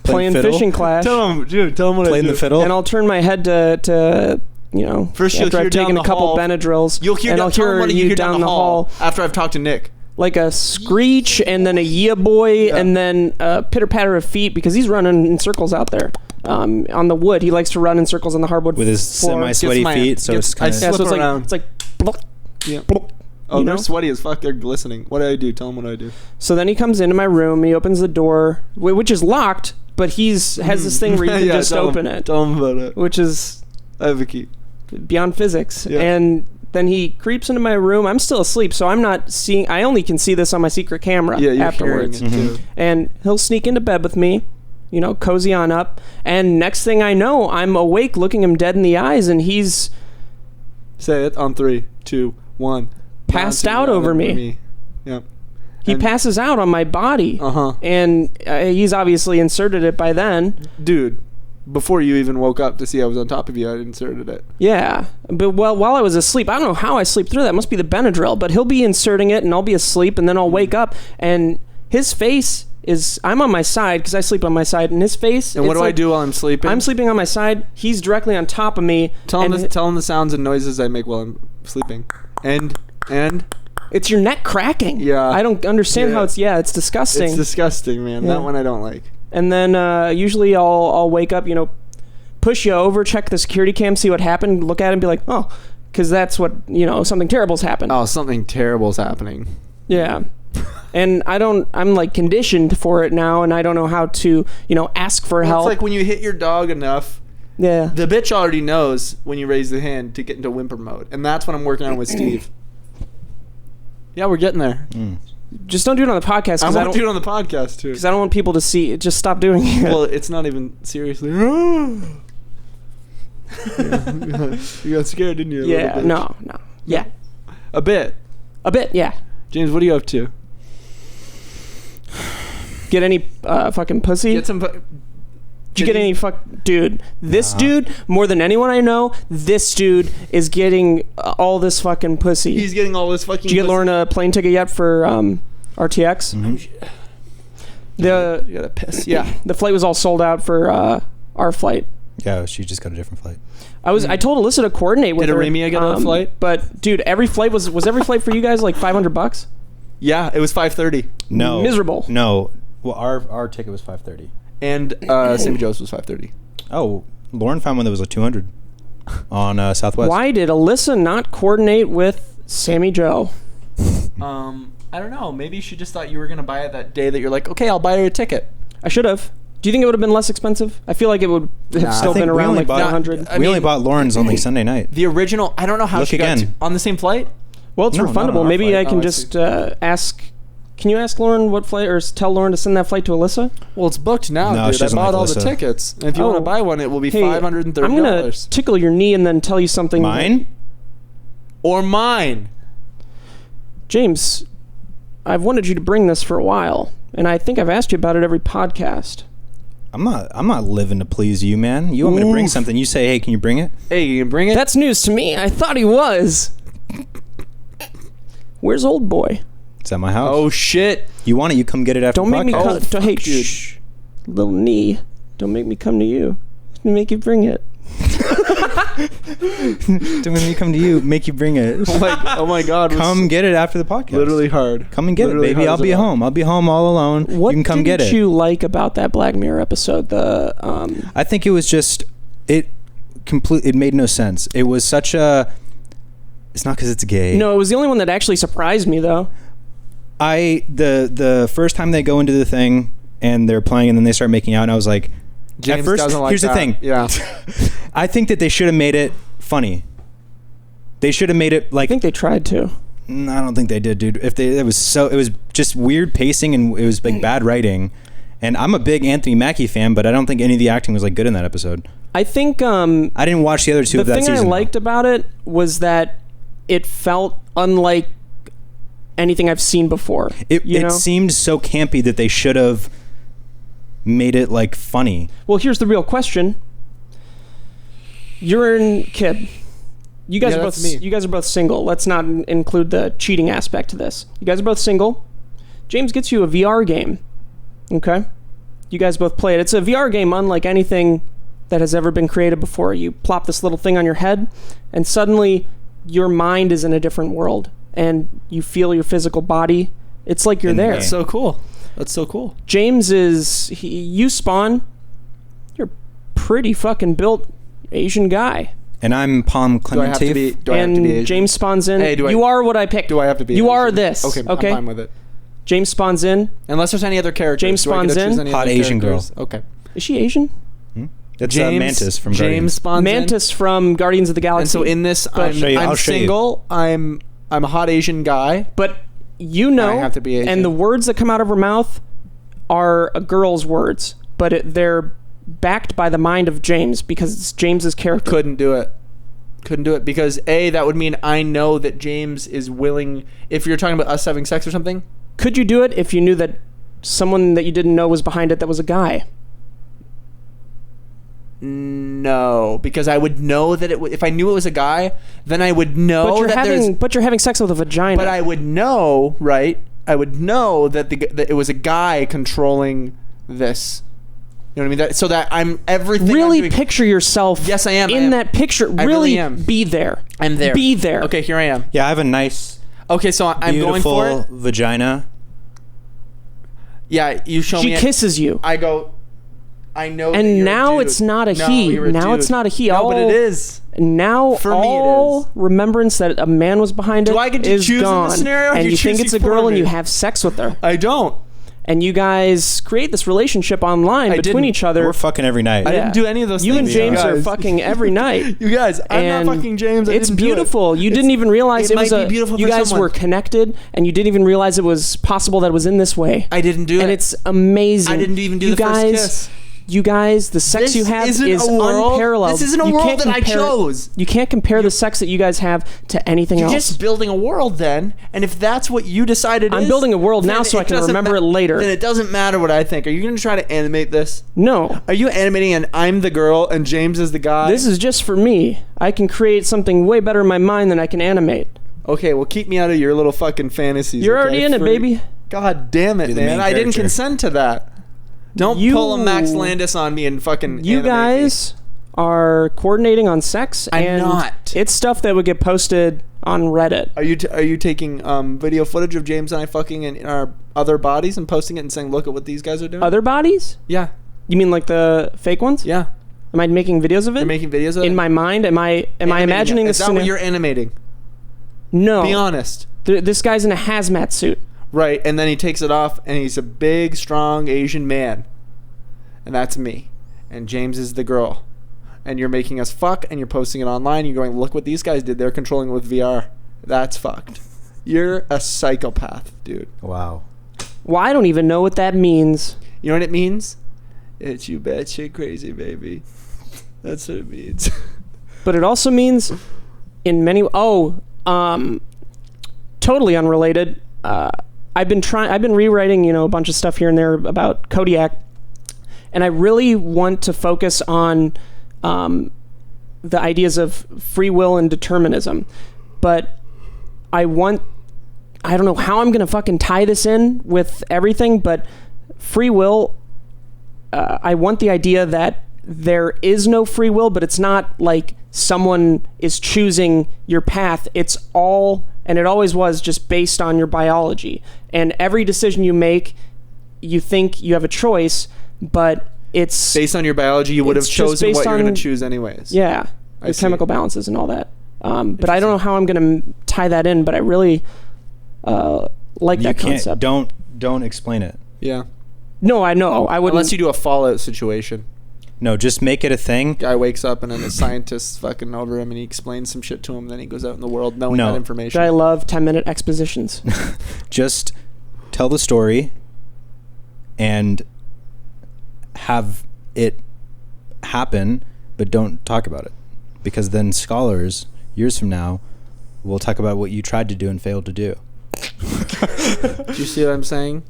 Playing fiddle? Fishing Clash. Tell him what I Playing do. the fiddle? And I'll turn my head to First you'll after hear I've down taken the a couple hall. Benadryls. You'll hear, and I'll tell him what hear you down the hall after I've talked to Nick. Like a screech and then a yeah boy and then a pitter patter of feet because he's running in circles out there on the wood. He likes to run in circles on the hardwood With his floor. semi-sweaty feet, so it's kind I of... slip so around. it's like blop, Yeah. blop, Oh, you they're know? sweaty as fuck. They're glistening. What do I do? Tell him what I do. So then he comes into my room. He opens the door, which is locked, but has this thing where you can just open it, Tell him about it. which is I have a key. beyond physics. Yeah. And then he creeps into my room. I'm still asleep, so I'm not seeing. I only can see this on my secret camera Yeah, you're afterwards. hearing it too. And he'll sneak into bed with me, cozy on up. And next thing I know, I'm awake, looking him dead in the eyes, and he's Say it on 3, 2, 1. passed out over me. Yep. He passes out on my body. Uh-huh. And he's obviously inserted it by then. Dude, before you even woke up to see I was on top of you, I inserted it. Yeah. But while I was asleep, I don't know how I sleep through that. It must be the Benadryl. But he'll be inserting it, and I'll be asleep, and then I'll wake up, and his face is... I'm on my side, because I sleep on my side, and his face... And what do I do while I'm sleeping? I'm sleeping on my side. He's directly on top of me. Tell him the sounds and noises I make while I'm sleeping. And... It's your neck cracking. Yeah. I don't understand how it's... Yeah, it's disgusting. It's disgusting, man. Yeah. That one I don't like. And then usually I'll wake up, push you over, check the security cam, see what happened, look at it and be like, oh, because that's what, something terrible's happened. Oh, something terrible's happening. Yeah. And I'm like conditioned for it now, and I don't know how to, ask for help. It's like when you hit your dog enough, yeah. the bitch already knows when you raise the hand to get into whimper mode. And that's what I'm working on with Steve. Yeah, we're getting there. Just don't do it on the podcast. I won't do it on the podcast, too. Because I don't want people to see it. Just stop doing it. Well, it's not even seriously. You got scared, didn't you? Yeah, no. Yeah. A bit. Yeah. James, what are you up to? Get any fucking pussy? Get some... Did you get any dude? This dude, more than anyone I know, this dude is getting all this fucking pussy. He's getting all this fucking Did you get Lauren a plane ticket yet for RTX? You gotta piss. Yeah. The flight was all sold out for our flight. Yeah, she just got a different flight. I told Alyssa to coordinate with Did her. Aramia get on a flight? But dude, every flight was every flight for you guys like $500? Yeah, it was 5:30. No. Miserable. No. Well, our ticket was 5:30. And Sammy Joe's was 5:30. Oh, Lauren found one that was like 200 on Southwest. Why did Alyssa not coordinate with Sammy Joe? I don't know. Maybe she just thought you were gonna buy it that day that you're like, okay, I'll buy her a ticket. I should have. Do you think it would have been less expensive? I feel like it would have still been around like 500. We only bought Lauren's on like Sunday night. The original. I don't know how Look she again. got on the same flight. Well, it's No, not on refundable. our Maybe flight. I can I just ask. Can you ask Lauren what flight, or tell Lauren to send that flight to Alyssa? Well, it's booked now, No, dude. she I doesn't bought like all the Alyssa. tickets. And if you Oh. want to buy one, it will be Hey, $530. I'm gonna tickle your knee and then tell you something. Mine? Or mine. James, I've wanted you to bring this for a while, and I think I've asked you about it every podcast. I'm not living to please you, man. You want me to bring Oof. something? You say, hey, can you bring it? Hey, you can bring it. That's news to me. I thought he was. Where's old boy? It's at my house. Oh shit! You want it? You come get it after Don't the make me podcast. come. Hey, dude. shh, little knee. Don't make me come to you. Let me make you bring it. Don't make me come to you. Make you bring it. Oh my god! Come get it after the podcast. Literally hard. Come and get Literally it, baby. hard I'll as be a rock. home. I'll be home all alone. What you can come get didn't it. you like about that Black Mirror episode? I think it was just it made no sense. It was such a. It's not because it's gay. No, it was the only one that actually surprised me, though. The first time they go into the thing and they're playing and then they start making out, and I was like, James at first, doesn't like here's that. the thing. Yeah. I think that they should have made it funny. They should have made it like. I think they tried to. I don't think they did, dude. It was just weird pacing and it was like bad writing, And I'm a big Anthony Mackie fan, but I don't think any of the acting was like good in that episode. I think I didn't watch the other two of that season. The thing I liked about it was that it felt unlike anything I've seen before. It seemed so campy that they should have made it like funny. Well, here's the real question. You're in Kib. You guys are both single. Let's not include the cheating aspect to this. You guys are both single. James gets you a VR game. Okay? You guys both play it. It's a VR game unlike anything that has ever been created before. You plop this little thing on your head, and suddenly your mind is in a different world, and you feel your physical body. It's like you're there. That's so cool. James you spawn. You're pretty fucking built Asian guy. And I'm Palm Clemente. And James spawns in. Hey, you are what I picked. Do I have to be? You Asian? are this. Okay. I'm fine with it. James spawns in. Unless there's any other characters. James spawns in. Hot Asian girl. Okay. Is she Asian? That's Mantis from Guardians. James spawns Mantis from Guardians of the Galaxy. And so in this, I'm single. I'm a hot Asian guy. But I have to be Asian. And the words that come out of her mouth are a girl's words, but they're backed by the mind of James because it's James's character. Couldn't do it because that would mean I know that James is willing. If you're talking about us having sex or something, could you do it if you knew that someone that you didn't know was behind it that was a guy? No, because I would know that if I knew it was a guy, then I would know but you're having sex with a vagina. But I would know, right? I would know that that it was a guy controlling this. You know what I mean? So that I'm everything. Really I'm doing, picture yourself. Yes, I am. In that picture. Really am. Be there. I'm there. Be there. Okay, here I am. Yeah, I have a nice. Okay, so I'm going for it. Vagina. Yeah, you show me. She kisses you. I go. I know. And now it's not a he. Now it's not a he. No, but it is. Now for me, all it is. remembrance that a man was behind it is gone. Do I get to choose in this scenario? And you think it's a girl and you have sex with her. I don't. And you guys create this relationship online between each other. We're fucking every night. I didn't do any of those things. You and James are fucking every night. You guys, I'm not fucking James. It's beautiful. You didn't even realize it was beautiful. You guys were connected, and you didn't even realize it was possible that it was in this way. I didn't do it. And it's amazing. I didn't even do the first kiss. You guys, the sex you have is unparalleled. This isn't a world that I chose. You can't compare the sex that you guys have to anything else. You're just building a world then, and if that's what you decided I'm building a world now so I can remember it later. Then it doesn't matter what I think. Are you going to try to animate this? No. Are you animating and I'm the girl and James is the guy? This is just for me. I can create something way better in my mind than I can animate. Okay, well keep me out of your little fucking fantasies. You're already in it, baby. God damn it, man. I didn't consent to that. Don't pull a Max Landis on me and fucking You guys are coordinating on sex. I'm not. It's stuff that would get posted on Reddit. Are you taking video footage of James and I fucking in our other bodies and posting it and saying, look at what these guys are doing? Other bodies? Yeah. You mean like the fake ones? Yeah. Am I making videos of it? You're making videos of it? In my mind? Am I imagining this? Is that what you're animating? No. Be honest. This guy's in a hazmat suit. Right, and then he takes it off, and he's a big, strong Asian man. And that's me. And James is the girl. And you're making us fuck, and you're posting it online. You're going, look what these guys did. They're controlling it with VR. That's fucked. You're a psychopath, dude. Wow. Well, I don't even know what that means. You know what it means? It's you batshit crazy, baby. That's what it means. But it also means in many... totally unrelated. I've been rewriting, a bunch of stuff here and there about Kodiak, and I really want to focus on the ideas of free will and determinism. But I don't know how I'm gonna fucking tie this in with everything, but free will, I want the idea that there is no free will, but it's not like someone is choosing your path. It's all, and it always was, just based on your biology. And every decision you make, you think you have a choice, but it's... Based on your biology, you would have chosen what you're going to choose anyways. Yeah, the chemical balances and all that. But I don't know how I'm going to tie that in, but I really like that concept. Don't explain it. Yeah. No, I know. I wouldn't... Unless you do a Fallout situation. No, just make it a thing. Guy wakes up and then the scientist's fucking over him and he explains some shit to him. Then he goes out in the world knowing that information. I love 10-minute expositions. Just tell the story and have it happen, but don't talk about it, because then scholars years from now will talk about what you tried to do and failed to do. Do you see what I'm saying?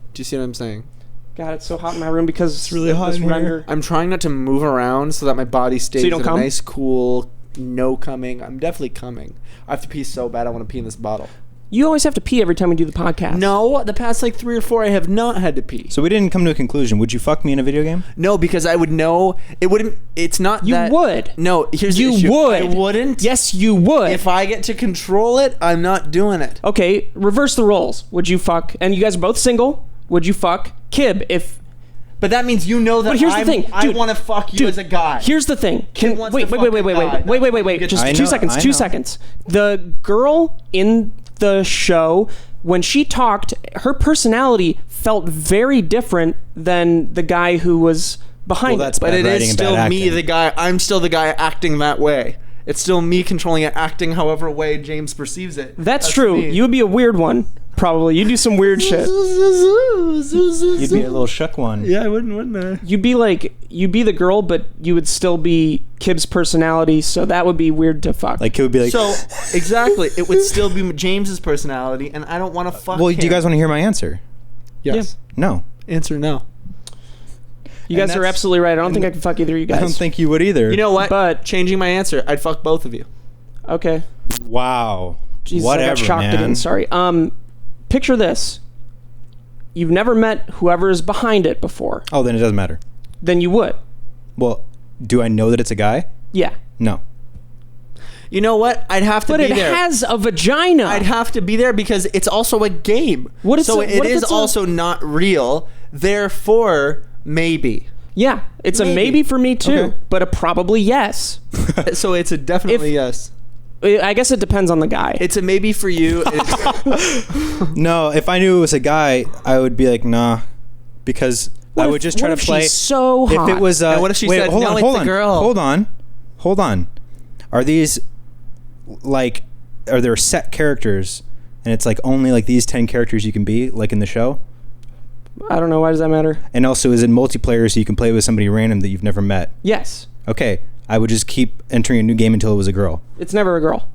God, it's so hot in my room because It's really hot this in here. render. I'm trying not to move around so that my body stays So you don't in a come? nice, cool, no coming. I'm definitely coming. I have to pee so bad I want to pee in this bottle. You always have to pee every time we do the podcast. No, the past like 3 or 4 I have not had to pee. So we didn't come to a conclusion. Would you fuck me in a video game? No, because I would know it wouldn't. It's not You that. would. No, here's You the issue. would. I wouldn't. Yes, you would. If I get to control it, I'm not doing it. Okay, reverse the roles. Would you fuck? And you guys are both single. Would you fuck Kib if? But that means you know that But here's the thing, I dude. want to fuck you Dude, as a guy. Here's the thing. Kid wants Wait. to fuck a guy. Just I 2 know, seconds. I 2 know. seconds. The girl in the show, when she talked, her personality felt very different than the guy who was behind Well, that's it. But bad it writing is and bad still me, acting. the guy. I'm still the guy acting that way. It's still me controlling it, acting however way James perceives it. That's true. me. You would be a weird one, probably. You do some weird shit. You'd be a little shook one. Yeah, I wouldn't I? You'd be the girl, but you would still be Kib's personality, so that would be weird to fuck. Like, it would be like, So exactly, it would still be James's personality, and I don't want to fuck. well, him. do you guys want to hear my answer? Yes. No. Answer no. you guys and are that's- absolutely right. I don't think I can fuck either of you guys. I don't think you would either. You know what? But- changing my answer, I'd fuck both of you. Okay. Wow. Jesus, Whatever, I got shocked man. again. Sorry. Picture this. You've never met whoever is behind it before. Oh, then it doesn't matter. Then you would. Well, do I know that it's a guy? Yeah. No. You know what? I'd have to But be it there. has a vagina. I'd have to be there because it's also a game. What if so it's a- it what if is it's a- also not real. Therefore, maybe. Yeah. It's a Maybe. maybe for me too, Okay. but a probably yes. So it's a definitely If- yes. I guess it depends on the guy. It's a maybe for you. No, if I knew it was a guy, I would be like, nah. Because I would just try what to if play. she's so hot. If it was And what if she wait, said, hold "No, on, it's hold the on, girl"? Hold on. Are these like, are there set characters and it's like only like these 10 characters you can be, like in the show? I don't know. Why does that matter? And also, is it multiplayer so you can play with somebody random that you've never met? Yes. Okay, I would just keep entering a new game until it was a girl. It's never a girl.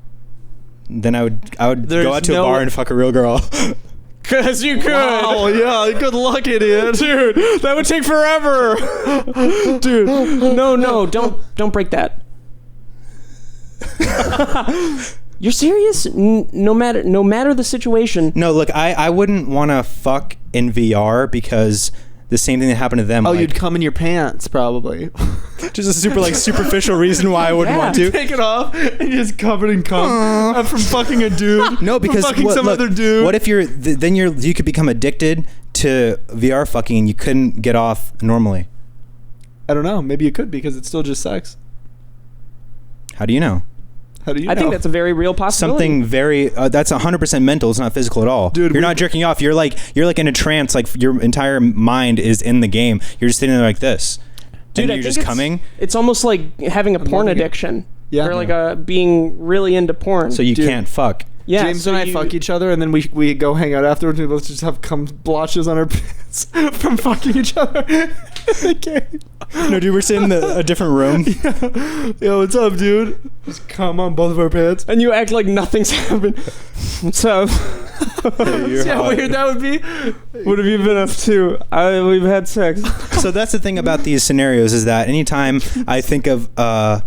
Then I would There's go out to no- a bar and fuck a real girl. Cause you could. Oh yeah, good luck, idiot. Dude, that would take forever. Dude, no, don't break that. You're serious? No matter the situation. No, look, I wouldn't want to fuck in VR because the same thing that happened to them. Oh, like, you'd come in your pants, probably. just a super like superficial reason why I wouldn't Yeah. want to. Take it off and you're just covered in cum from fucking a dude. No, because from fucking what, some look, other dude. What if then you could become addicted to VR fucking and you couldn't get off normally? I don't know. Maybe you could because it's still just sex. How do you know? How do you know? I think that's a very real possibility. Something very that's 100% mental. It's not physical at all. Dude, you're not jerking off. You're like in a trance. Like your entire mind is in the game. You're just sitting there like this. Dude, and I you're think just coming. It's almost like having a porn loving it. addiction. Yeah. Or like being really into porn. So you Dude. can't fuck. yeah, James so and I you- fuck each other, and then we go hang out afterwards. And we both just have cum blotches on our pants from fucking each other. Okay. No, dude, we're sitting in a different room. Yo, what's up, dude? Just cum on both of our pants. And you act like nothing's happened. What's up? You're See how hot. weird that would be? What have you been up to? We've had sex. So that's the thing about these scenarios is that anytime I think of a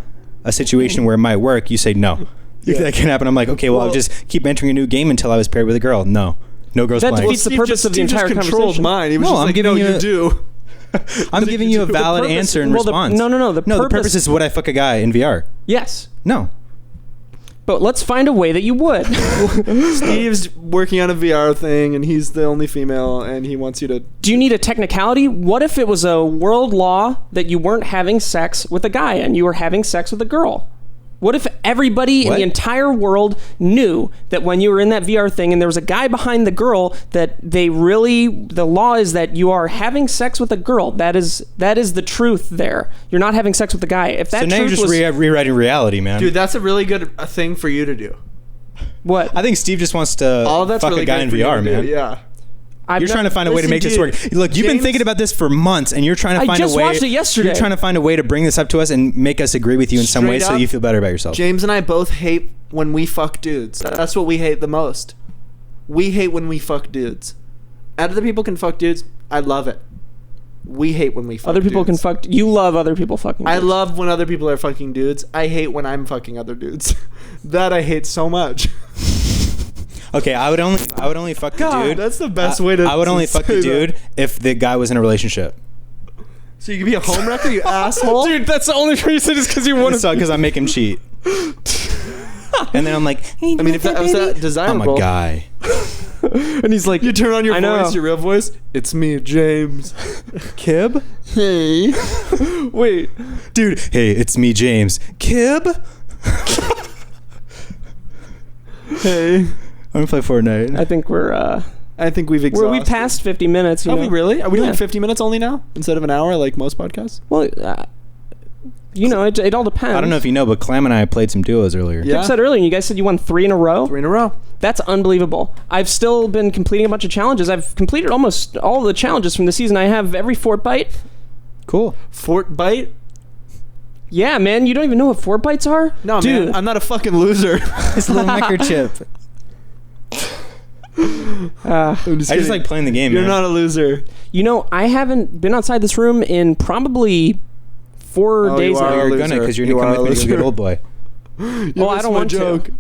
situation where it might work, you say no. If that can happen, I'm like, okay, well, I'll just keep entering a new game until I was paired with a girl. No girls That playing. defeats the purpose of the entire controlled conversation. mine. He was No, just I'm like, giving no, you you a- do. I'm giving you a valid purpose- answer in well, response. the The purpose is would I fuck a guy in VR? Yes. No. But let's find a way that you would. Steve's working on a VR thing, and he's the only female, and he wants you to. Do you need a technicality? What if it was a world law that you weren't having sex with a guy and you were having sex with a girl? What if everybody in What? the entire world knew that when you were in that VR thing and there was a guy behind the girl, that the law is that you are having sex with a girl. That is the truth there. You're not having sex with the guy. If that So now you're truth just was rewriting reality, man. Dude, that's a really good thing for you to do. what? I think Steve just wants to All that's fuck really a guy good in for you VR, to do, man. Yeah. You're trying to find a way to make this work. Look, you've been thinking about this for months, and you're trying to find a way. I just watched it yesterday. You're trying to find a way to bring this up to us and make us agree with you in some way, so you feel better about yourself. James and I both hate when we fuck dudes. That's what we hate the most. We hate when we fuck dudes. Other people can fuck dudes. I love it. We hate when we fuck other people dudes. can fuck. You love other people fucking dudes. I love when other people are fucking dudes. I hate when I'm fucking other dudes. That I hate so much. Okay, I would only fuck the dude. That's the best way to. I would only fuck the dude if the guy was in a relationship. So you can be a homewrecker, you asshole. Dude, that's the only reason is because you want to. Because I make him cheat. And then I'm like, hey, I mean, if that was that desirable. I'm a guy. And he's like, you turn on your voice, your real voice. It's me, James. Kib? Hey. Wait. Dude, hey, it's me, James. Kib? Hey. I'm gonna play Fortnite. I think I think we've exhausted. we passed 50 minutes. Are we really? Are we doing 50 minutes only now instead of an hour like most podcasts? Well, it all depends. I don't know if you know, but Clam and I played some duos earlier. Yeah. Kip said earlier, and you guys said you won 3 in a row. 3 in a row. That's unbelievable. I've still been completing a bunch of challenges. I've completed almost all the challenges from the season. I have every Fort Bite. Cool. Fort Bite? Yeah, man. You don't even know what Fort Bites are? No, dude. Man. I'm not a fucking loser. It's a little microchip. I just like playing the game. You're man. not a loser. You know, I haven't been outside this room in probably 4 days now. You're gonna, because you're gonna come with me to get old boy. Well, I don't want joke. to.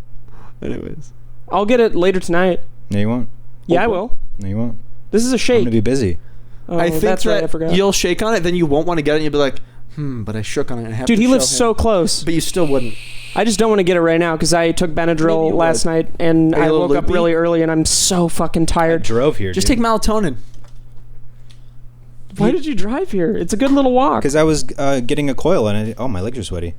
Anyways, I'll get it later tonight. No, you won't. Yeah, I will. No, you won't. This is a shake. I'm gonna be busy. Oh, I think that's right. I forgot. You'll shake on it, then you won't want to get it. And you'll be like, but I shook on it. And I have Dude, to he lives show so him. close. But you still wouldn't. I just don't want to get it right now because I took Benadryl last night and I woke up really early and I'm so fucking tired. I drove here. Just take melatonin. Why did you drive here? It's a good little walk. Because I was getting a coil and my legs are sweaty.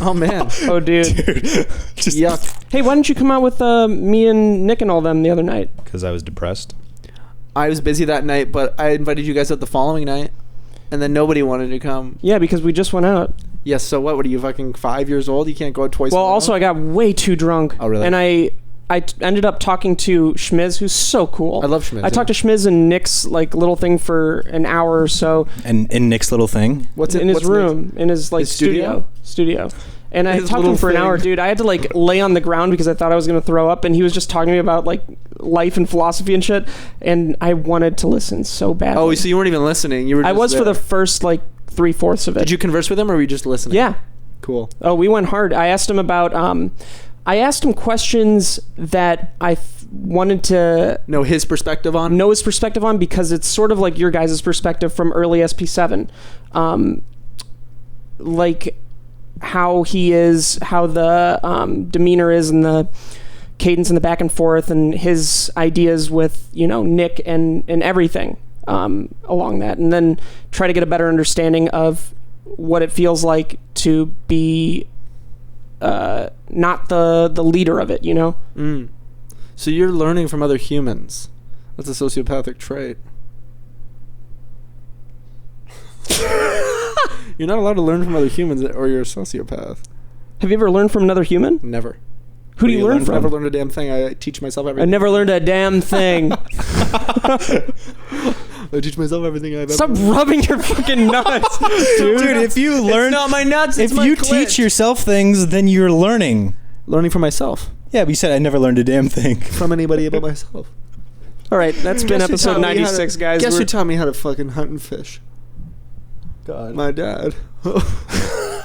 Oh man. Oh dude. Just yuck. Hey, why didn't you come out with me and Nick and all them the other night? Because I was depressed. I was busy that night, but I invited you guys out the following night, and then nobody wanted to come. Yeah, because we just went out. Yes, so what? What are you, fucking 5 years old? You can't go out twice in a row? Also, I got way too drunk. Oh, really? And I ended up talking to Schmiz, who's so cool. I love Schmiz. I talked to Schmiz and Nick's little thing for an hour or so. And in Nick's little thing? What's in his room, Nick's? in his studio. And I talked to him for an hour, dude. I had to lay on the ground because I thought I was going to throw up, and he was just talking to me about life and philosophy and shit, and I wanted to listen so badly. Oh, so you weren't even listening. You were. I was there for the first 3/4 of it. Did you converse with him, or were you just listening? Yeah. Cool. Oh, we went hard. I asked him about. I asked him questions that I wanted to know his perspective on. Because it's sort of like your guys' perspective from early SP7, like how he is, how the demeanor is, and the cadence and the back and forth, and his ideas with Nick and everything along that, and then try to get a better understanding of what it feels like to be not the leader of it, So you're learning from other humans. That's a sociopathic trait. You're not allowed to learn from other humans, or you're a sociopath. Have you ever learned from another human? Never. Who do you learn from? I never learned a damn thing. I teach myself everything. I never learned a damn thing. I teach myself everything I've ever. Stop rubbing your fucking nuts, dude. If you learn, it's not my nuts. It's if my you clit. teach yourself things, then you're learning. Learning from myself. Yeah, but you said I never learned a damn thing from anybody but myself. All right, that's been episode 96, guys. Guess who taught me how to fucking hunt and fish? God, my dad.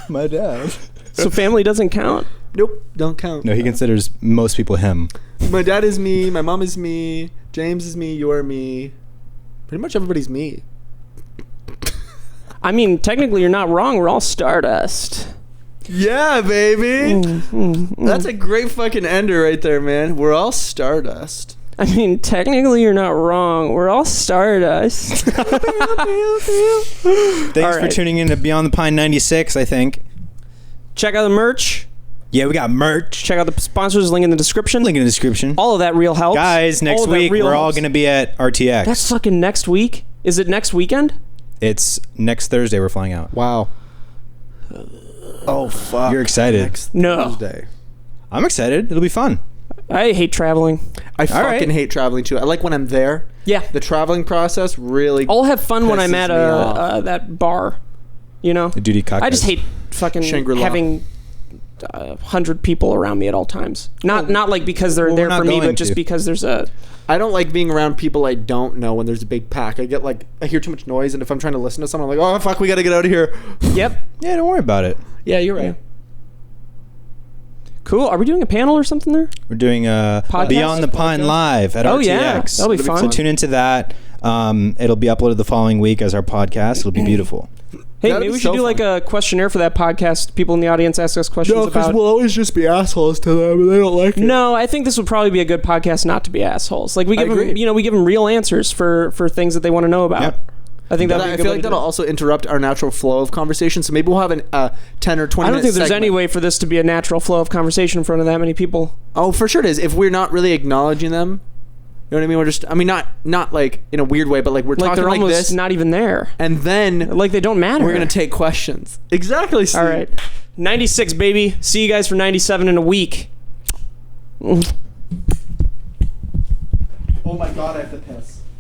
My dad. So family doesn't count? Nope, don't count. No, he considers most people him. My dad is me. My mom is me. James is me. You're me. Pretty much everybody's me. I mean, technically, you're not wrong. We're all Stardust. Yeah, baby. That's a great fucking ender right there, man. We're all Stardust. I mean, technically, you're not wrong. We're all Stardust. Thanks for tuning in to Beyond the Pine 96, I think. Check out the merch. Yeah, we got merch. Check out the sponsors, link in the description. Link in the description. All of that real helps. Guys, next week, we're all going to be at RTX. That's fucking next week? Is it next weekend? It's next Thursday we're flying out. Wow. Oh, fuck. You're excited? Next No. Thursday. I'm excited. It'll be fun. I hate traveling. I fucking hate traveling too. I like when I'm there Yeah. The traveling process really. I'll have fun when I'm pisses at me off. that bar. You know? The duty cocktails. I just hate fucking Shangri-La. having 100 people around me at all times. Not like because they're Well, there we're for not me, going but just to. because there's a... I don't like being around people I don't know when there's a big pack. I hear too much noise, and if I'm trying to listen to someone, I'm like, oh fuck, we gotta get out of here. Yep. Yeah, don't worry about it. Yeah, you're right. Yeah. Cool. Are we doing a panel or something there? We're doing Podcast? Beyond the Pine live at Oh, RTX. yeah. That'll be So fun. tune into that. It'll be uploaded the following week as our podcast. It'll be beautiful. Hey, That'd maybe be we should so do like fun. a questionnaire for that podcast. People in the audience ask us questions about... always just be assholes to them, and they don't like No, I think this would probably be a good podcast not to be assholes. Like we give them, agree. we give them real answers for things that they want to know about. Yep. I think that. I feel like that'll also interrupt our natural flow of conversation. So maybe we'll have a 10 or 20 I don't minute think there's segment. any way for this to be a natural flow of conversation in front of that many people. Oh, for sure it is. If we're not really acknowledging them, you know what I mean? We're just, I mean, not like in a weird way, but like we're Like talking they're like almost this, not even there. and then Like they don't matter. we're gonna take questions. Exactly. Steve. All right, 96 baby. See you guys for 97 in a week. Oh my god, I have to piss.